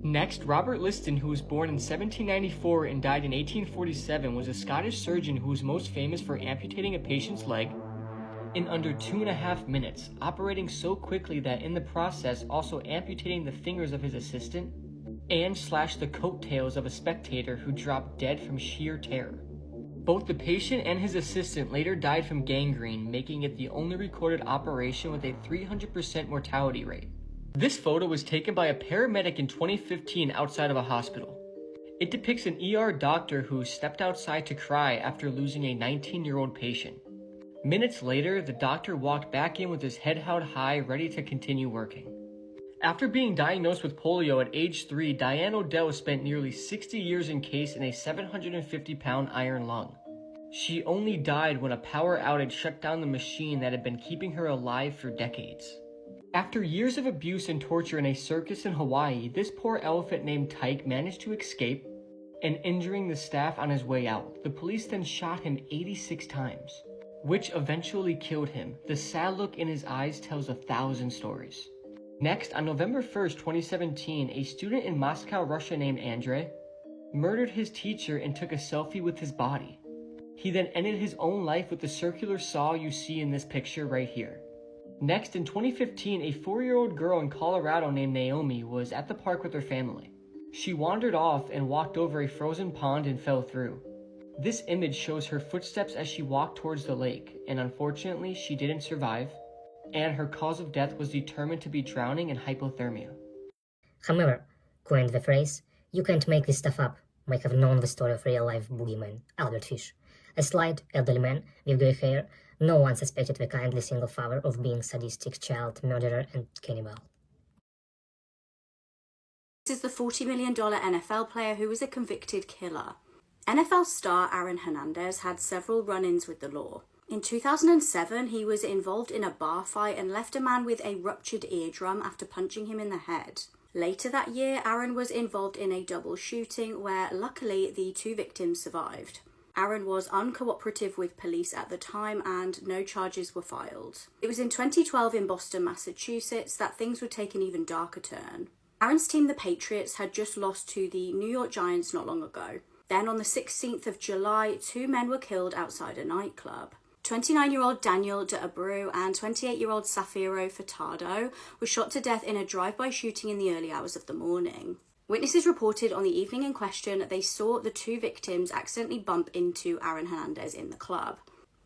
Next, Robert Liston, who was born in 1794 and died in 1847, was a Scottish surgeon who was most famous for amputating a patient's leg in under 2.5 minutes, operating so quickly that in the process also amputating the fingers of his assistant and slashed the coattails of a spectator who dropped dead from sheer terror. Both the patient and his assistant later died from gangrene, making it the only recorded operation with a 300% mortality rate. This photo was taken by a paramedic in 2015 outside of a hospital. It depicts an ER doctor who stepped outside to cry after losing a 19-year-old patient. Minutes later, the doctor walked back in with his head held high, ready to continue working. After being diagnosed with polio at age 3, Diane Odell spent nearly 60 years encased in a 750-pound iron lung. She only died when a power outage shut down the machine that had been keeping her alive for decades. After years of abuse and torture in a circus in Hawaii, this poor elephant named Tyke managed to escape and injuring the staff on his way out. The police then shot him 86 times, which eventually killed him. The sad look in his eyes tells 1,000 stories. Next, on November 1st, 2017, a student in Moscow, Russia named Andrei murdered his teacher, and took a selfie with his body. He then ended his own life with the circular saw you see in this picture right here. Next, in 2015, a 4-year-old girl in Colorado named Naomi was at the park with her family. She wandered off and walked over a frozen pond and fell through. This image shows her footsteps as she walked towards the lake, and unfortunately, she didn't survive, and her cause of death was determined to be drowning and hypothermia. However, coined the phrase, "You can't make this stuff up," might have known the story of real-life boogeyman, Albert Fish. A slight, elderly man with grey hair, no one suspected the kindly single father of being sadistic child murderer and cannibal. This is the $40 million NFL player who was a convicted killer. NFL star Aaron Hernandez had several run-ins with the law. In 2007, he was involved in a bar fight and left a man with a ruptured eardrum after punching him in the head. Later that year, Aaron was involved in a double shooting where, luckily, the 2 victims survived. Aaron was uncooperative with police at the time and no charges were filed. It was in 2012 in Boston, Massachusetts that things would take an even darker turn. Aaron's team, the Patriots, had just lost to the New York Giants not long ago. Then on the 16th of July, 2 men were killed outside a nightclub. 29-year-old Daniel de Abreu and 28-year-old Safiro Furtado were shot to death in a drive-by shooting in the early hours of the morning. Witnesses reported on the evening in question that they saw the 2 victims accidentally bump into Aaron Hernandez in the club.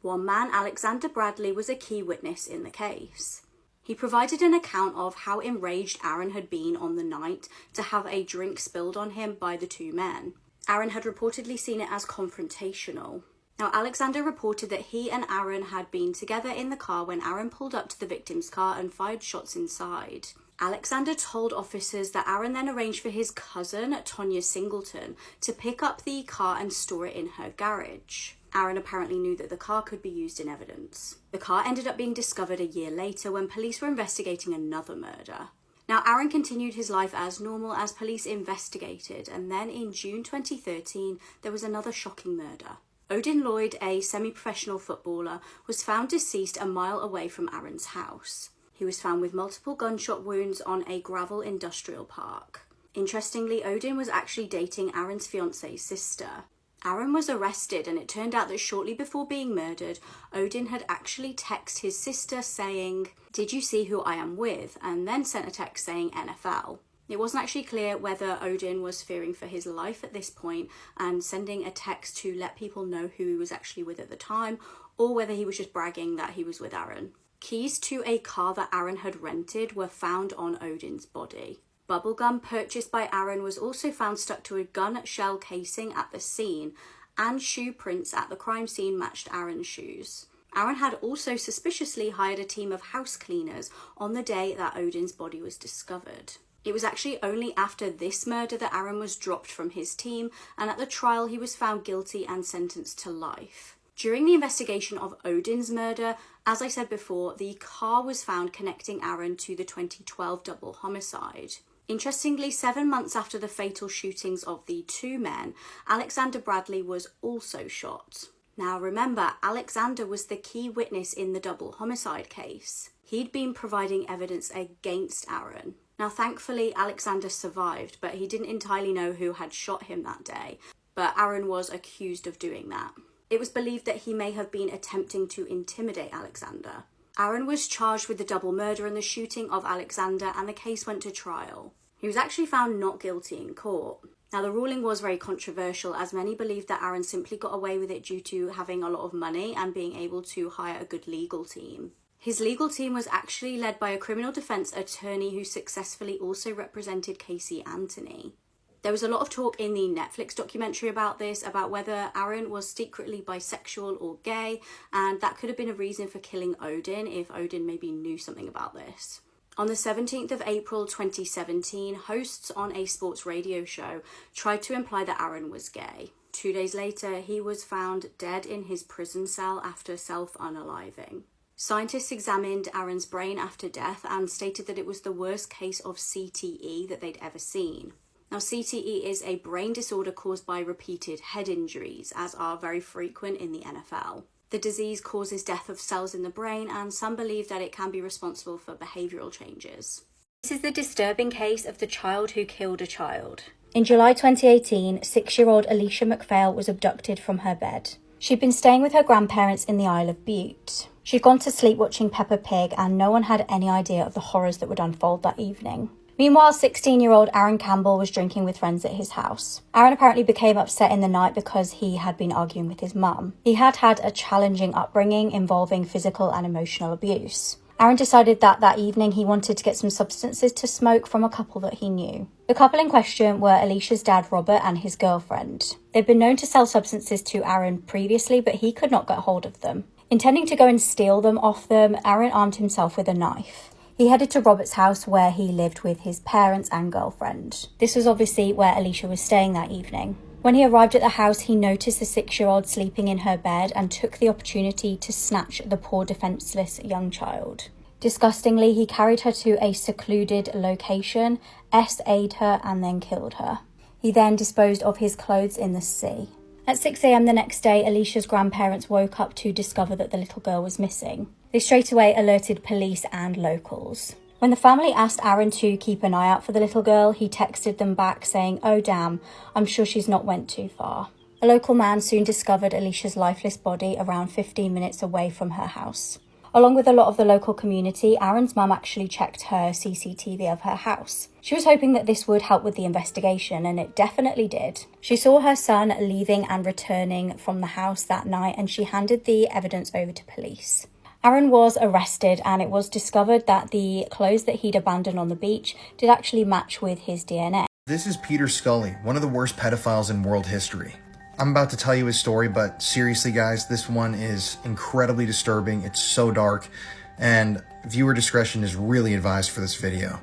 One man, Alexander Bradley, was a key witness in the case. He provided an account of how enraged Aaron had been on the night to have a drink spilled on him by the 2 men. Aaron had reportedly seen it as confrontational. Now, Alexander reported that he and Aaron had been together in the car when Aaron pulled up to the victim's car and fired shots inside. Alexander told officers that Aaron then arranged for his cousin, Tonya Singleton, to pick up the car and store it in her garage. Aaron apparently knew that the car could be used in evidence. The car ended up being discovered a year later when police were investigating another murder. Now, Aaron continued his life as normal as police investigated, and then in June 2013, there was another shocking murder. Odin Lloyd, a semi-professional footballer, was found deceased a mile away from Aaron's house. He was found with multiple gunshot wounds on a gravel industrial park. Interestingly, Odin was actually dating Aaron's fiance's sister. Aaron was arrested, and it turned out that shortly before being murdered, Odin had actually texted his sister saying, "Did you see who I am with?" and then sent a text saying NFL. It wasn't actually clear whether Odin was fearing for his life at this point and sending a text to let people know who he was actually with at the time, or whether he was just bragging that he was with Aaron. Keys to a car that Aaron had rented were found on Odin's body. Bubblegum purchased by Aaron was also found stuck to a gun shell casing at the scene, and shoe prints at the crime scene matched Aaron's shoes. Aaron had also suspiciously hired a team of house cleaners on the day that Odin's body was discovered. It was actually only after this murder that Aaron was dropped from his team, and at the trial he was found guilty and sentenced to life. During the investigation of Odin's murder, as I said before, the car was found connecting Aaron to the 2012 double homicide. Interestingly, 7 months after the fatal shootings of the 2 men, Alexander Bradley was also shot. Now remember, Alexander was the key witness in the double homicide case. He'd been providing evidence against Aaron. Now thankfully, Alexander survived, but he didn't entirely know who had shot him that day. But Aaron was accused of doing that. It was believed that he may have been attempting to intimidate Alexander. Aaron was charged with the double murder and the shooting of Alexander, and the case went to trial. He was actually found not guilty in court. Now, the ruling was very controversial, as many believed that Aaron simply got away with it due to having a lot of money and being able to hire a good legal team. His legal team was actually led by a criminal defense attorney who successfully also represented Casey Anthony. There was a lot of talk in the Netflix documentary about this, about whether Aaron was secretly bisexual or gay, and that could have been a reason for killing Odin if Odin maybe knew something about this. On the 17th of April 2017, hosts on a sports radio show tried to imply that Aaron was gay. 2 days later, he was found dead in his prison cell after self-unaliving. Scientists examined Aaron's brain after death and stated that it was the worst case of CTE that they'd ever seen. Now, CTE is a brain disorder caused by repeated head injuries, as are very frequent in the NFL. The disease causes death of cells in the brain, and some believe that it can be responsible for behavioural changes. This is the disturbing case of the child who killed a child. In July 2018, 6-year-old Alicia McPhail was abducted from her bed. She'd been staying with her grandparents in the Isle of Bute. She'd gone to sleep watching Peppa Pig, and no one had any idea of the horrors that would unfold that evening. Meanwhile, 16-year-old Aaron Campbell was drinking with friends at his house. Aaron apparently became upset in the night because he had been arguing with his mum. He had had a challenging upbringing involving physical and emotional abuse. Aaron decided that evening he wanted to get some substances to smoke from a couple that he knew. The couple in question were Alicia's dad, Robert, and his girlfriend. They'd been known to sell substances to Aaron previously, but he could not get hold of them. Intending to go and steal them off them, Aaron armed himself with a knife. He headed to Robert's house where he lived with his parents and girlfriend. This was obviously where Alicia was staying that evening. When he arrived at the house, he noticed the 6-year-old sleeping in her bed and took the opportunity to snatch the poor defenseless young child. Disgustingly, he carried her to a secluded location, SA'd her, and then killed her. He then disposed of his clothes in the sea. At 6 a.m. the next day, Alicia's grandparents woke up to discover that the little girl was missing. They straight away alerted police and locals. When the family asked Aaron to keep an eye out for the little girl, he texted them back saying, "Oh damn, I'm sure she's not went too far." A local man soon discovered Alicia's lifeless body around 15 minutes away from her house. Along with a lot of the local community, Aaron's mum actually checked her CCTV of her house. She was hoping that this would help with the investigation, and it definitely did. She saw her son leaving and returning from the house that night, and she handed the evidence over to police. Aaron was arrested, and it was discovered that the clothes that he'd abandoned on the beach did actually match with his DNA. This is Peter Scully, one of the worst pedophiles in world history. I'm about to tell you his story, but seriously guys, this one is incredibly disturbing. It's so dark, and viewer discretion is really advised for this video.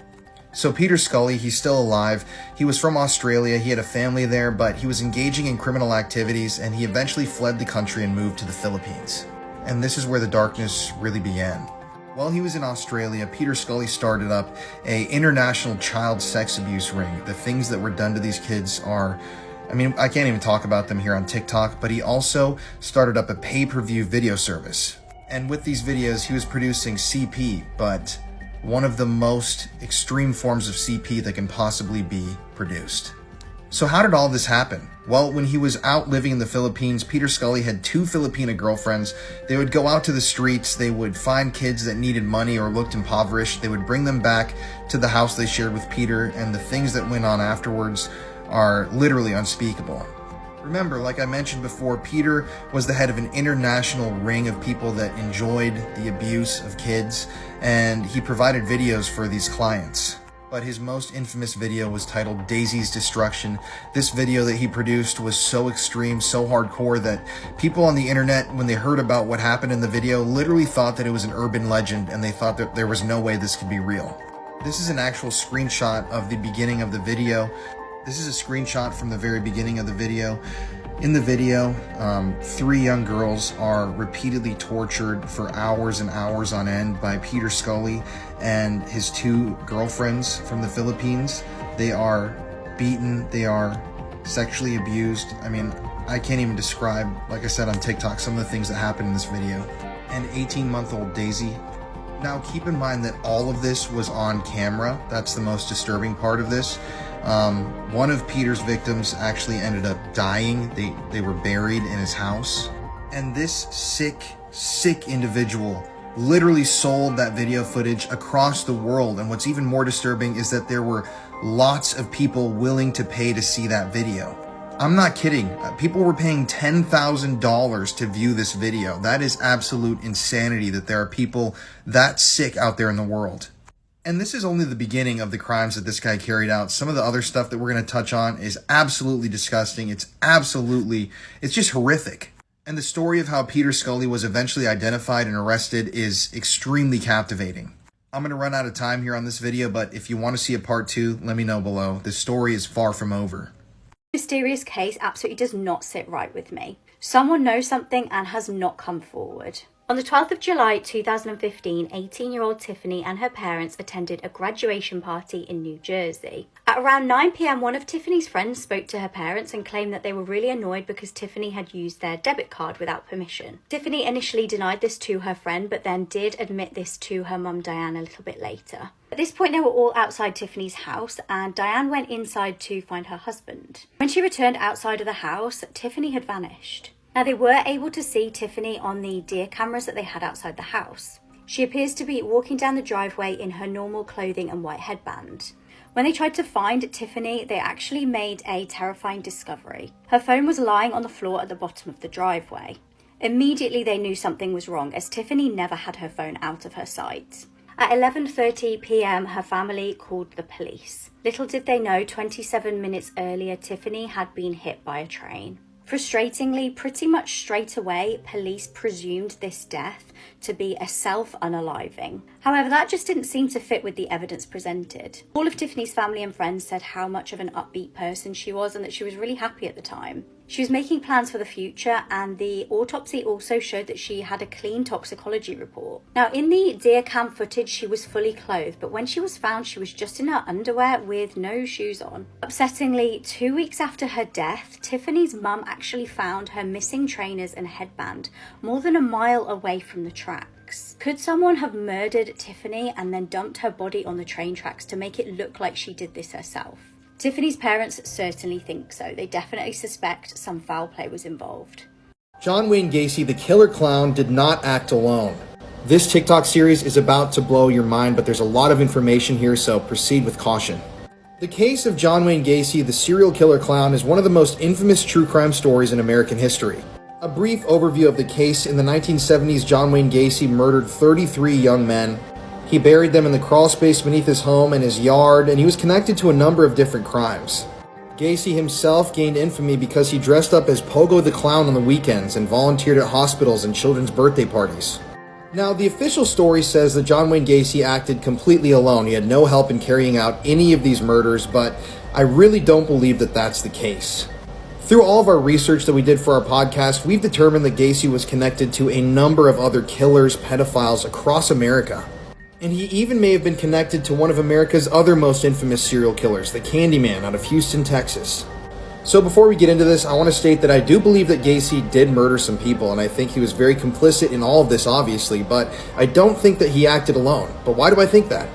So Peter Scully, he's still alive. He was from Australia, he had a family there, but he was engaging in criminal activities, and he eventually fled the country and moved to the Philippines. And this is where the darkness really began. While he was in Australia, Peter Scully started up an international child sex abuse ring. The things that were done to these kids are, I can't even talk about them here on TikTok, but he also started up a pay-per-view video service. And with these videos, he was producing CP, but one of the most extreme forms of CP that can possibly be produced. So how did all this happen? Well, when he was out living in the Philippines, Peter Scully had 2 Filipina girlfriends. They would go out to the streets, they would find kids that needed money or looked impoverished, they would bring them back to the house they shared with Peter, and the things that went on afterwards are literally unspeakable. Remember, like I mentioned before, Peter was the head of an international ring of people that enjoyed the abuse of kids, and he provided videos for these clients. But his most infamous video was titled Daisy's Destruction. This video that he produced was so extreme, so hardcore that people on the internet, when they heard about what happened in the video, literally thought that it was an urban legend, and they thought that there was no way this could be real. This is an actual screenshot of the beginning of the video. This is a screenshot from the very beginning of the video. In the video, 3 young girls are repeatedly tortured for hours and hours on end by Peter Scully and his 2 girlfriends from the Philippines. They are beaten, they are sexually abused. I can't even describe, like I said on TikTok, some of the things that happened in this video. And 18-month-old Daisy. Now keep in mind that all of this was on camera. That's the most disturbing part of this. One of Peter's victims actually ended up dying. They were buried in his house. And this sick individual literally sold that video footage across the world. And what's even more disturbing is that there were lots of people willing to pay to see that video. I'm not kidding. People were paying $10,000 to view this video. That is absolute insanity that there are people that sick out there in the world. And this is only the beginning of the crimes that this guy carried out. Some of the other stuff that we're going to touch on is absolutely disgusting. It's just horrific. And the story of how Peter Scully was eventually identified and arrested is extremely captivating. I'm going to run out of time here on this video, but if you want to see a part 2, let me know below. This story is far from over. Mysterious case absolutely does not sit right with me. Someone knows something and has not come forward. On the 12th of July 2015, 18-year-old Tiffany and her parents attended a graduation party in New Jersey. At around 9 p.m, one of Tiffany's friends spoke to her parents and claimed that they were really annoyed because Tiffany had used their debit card without permission. Tiffany initially denied this to her friend, but then did admit this to her mum Diane a little bit later. At this point, they were all outside Tiffany's house, and Diane went inside to find her husband. When she returned outside of the house, Tiffany had vanished. Now, they were able to see Tiffany on the deer cameras that they had outside the house. She appears to be walking down the driveway in her normal clothing and white headband. When they tried to find Tiffany, they actually made a terrifying discovery. Her phone was lying on the floor at the bottom of the driveway. Immediately, they knew something was wrong, as Tiffany never had her phone out of her sight. At 11:30 p.m, her family called the police. Little did they know, 27 minutes earlier, Tiffany had been hit by a train. Frustratingly, pretty much straight away, police presumed this death to be a self-unaliving. However, that just didn't seem to fit with the evidence presented. All of Tiffany's family and friends said how much of an upbeat person she was and that she was really happy at the time. She was making plans for the future, and the autopsy also showed that she had a clean toxicology report. Now, in the deer cam footage, she was fully clothed, but when she was found, she was just in her underwear with no shoes on. Upsettingly, 2 weeks after her death, Tiffany's mum actually found her missing trainers and headband more than a mile away from the tracks. Could someone have murdered Tiffany and then dumped her body on the train tracks to make it look like she did this herself? Tiffany's parents certainly think so. They definitely suspect some foul play was involved. John Wayne Gacy, the killer clown, did not act alone. This TikTok series is about to blow your mind, but there's a lot of information here, so proceed with caution. The case of John Wayne Gacy, the serial killer clown, is one of the most infamous true crime stories in American history. A brief overview of the case: in the 1970s, John Wayne Gacy murdered 33 young men. He buried them in the crawl space beneath his home and his yard, and he was connected to a number of different crimes. Gacy himself gained infamy because he dressed up as Pogo the Clown on the weekends and volunteered at hospitals and children's birthday parties. Now, the official story says that John Wayne Gacy acted completely alone. He had no help in carrying out any of these murders, but I really don't believe that that's the case. Through all of our research that we did for our podcast, we've determined that Gacy was connected to a number of other killers, pedophiles across America. And he even may have been connected to one of America's other most infamous serial killers, the Candyman out of Houston, Texas. So before we get into this, I want to state that I do believe that Gacy did murder some people, and I think he was very complicit in all of this, obviously, but I don't think that he acted alone. But why do I think that?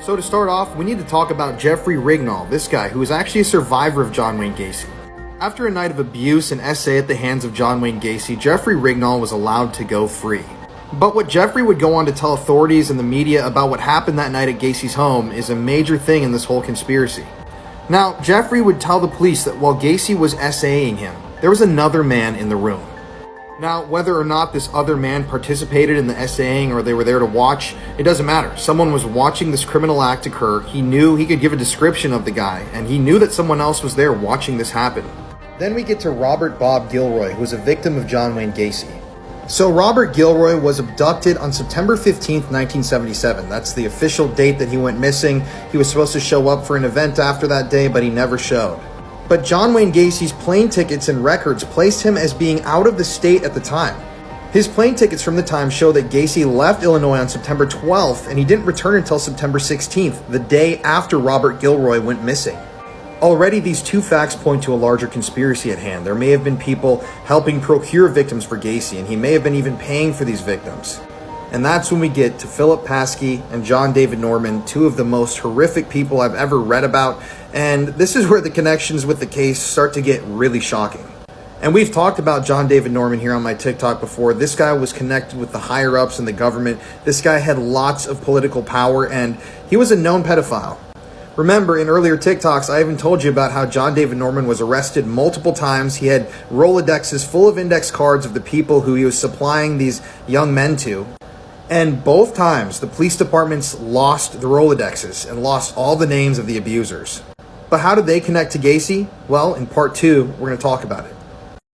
So to start off, we need to talk about Jeffrey Rignall, this guy who was actually a survivor of John Wayne Gacy. After a night of abuse and essay at the hands of John Wayne Gacy, Jeffrey Rignall was allowed to go free. But what Jeffrey would go on to tell authorities and the media about what happened that night at Gacy's home is a major thing in this whole conspiracy. Now, Jeffrey would tell the police that while Gacy was essaying him, there was another man in the room. Now, whether or not this other man participated in the essaying or they were there to watch, it doesn't matter. Someone was watching this criminal act occur. He knew he could give a description of the guy, and he knew that someone else was there watching this happen. Then we get to Robert Bob Gilroy, who was a victim of John Wayne Gacy. So Robert Gilroy was abducted on September 15th, 1977. That's the official date that he went missing. He was supposed to show up for an event after that day, but he never showed. But John Wayne Gacy's plane tickets and records placed him as being out of the state at the time. His plane tickets from the time show that Gacy left Illinois on September 12th, and he didn't return until September 16th, the day after Robert Gilroy went missing. Already, these two facts point to a larger conspiracy at hand. There may have been people helping procure victims for Gacy, and he may have been even paying for these victims. And that's when we get to Philip Paskey and John David Norman, two of the most horrific people I've ever read about, and this is where the connections with the case start to get really shocking. And we've talked about John David Norman here on my TikTok before. This guy was connected with the higher-ups in the government. This guy had lots of political power, and he was a known pedophile. Remember, in earlier TikToks, I even told you about how John David Norman was arrested multiple times. He had Rolodexes full of index cards of the people who he was supplying these young men to. And both times, the police departments lost the Rolodexes and lost all the names of the abusers. But how did they connect to Gacy? Well, in part 2, we're going to talk about it.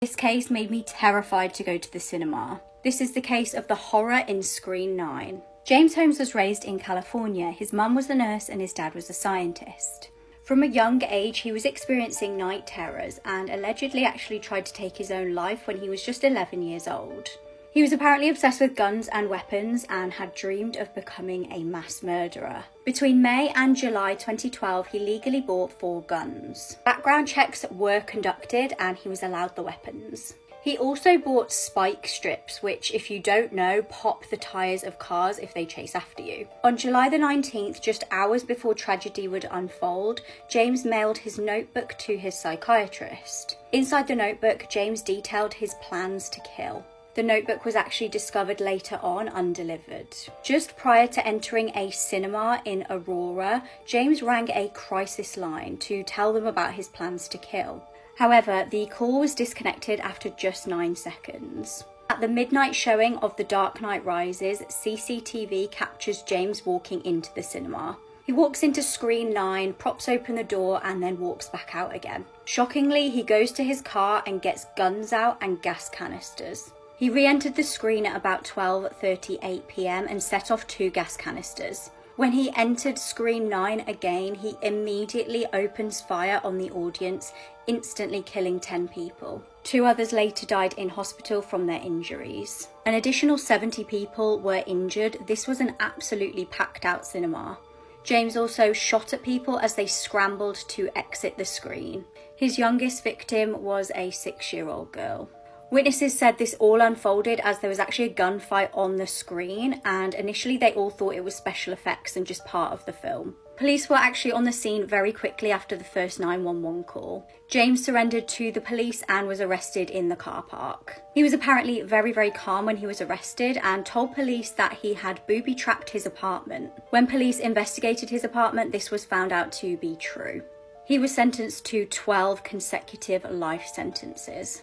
This case made me terrified to go to the cinema. This is the case of the horror in Screen 9. James Holmes was raised in California. His mum was a nurse and his dad was a scientist. From a young age, he was experiencing night terrors and allegedly actually tried to take his own life when he was just 11 years old. He He was apparently obsessed with guns and weapons and had dreamed of becoming a mass murderer. Between May and July 2012, he legally bought 4 guns. Background checks were conducted and he was allowed the weapons. He also bought spike strips, which, if you don't know, pop the tyres of cars if they chase after you. On July the 19th, just hours before tragedy would unfold, James mailed his notebook to his psychiatrist. Inside the notebook, James detailed his plans to kill. The notebook was actually discovered later on undelivered. Just prior to entering a cinema in Aurora, James rang a crisis line to tell them about his plans to kill. However, the call was disconnected after just 9 seconds. At the midnight showing of The Dark Knight Rises, CCTV captures James walking into the cinema. He walks into screen 9, props open the door, and then walks back out again. Shockingly, he goes to his car and gets guns out and gas canisters. He re-entered the screen at about 12:38 p.m. and set off 2 gas canisters. When he entered screen 9 again, he immediately opens fire on the audience, instantly killing 10 people. 2 others later died in hospital from their injuries. An additional 70 people were injured. This was an absolutely packed out cinema. James also shot at people as they scrambled to exit the screen. His youngest victim was a 6-year-old girl. Witnesses said this all unfolded as there was actually a gunfight on the screen, and initially they all thought it was special effects and just part of the film. Police were actually on the scene very quickly after the first 911 call. James surrendered to the police and was arrested in the car park. He was apparently very calm when he was arrested and told police that he had booby-trapped his apartment. When police investigated his apartment, this was found out to be true. He was sentenced to 12 consecutive life sentences.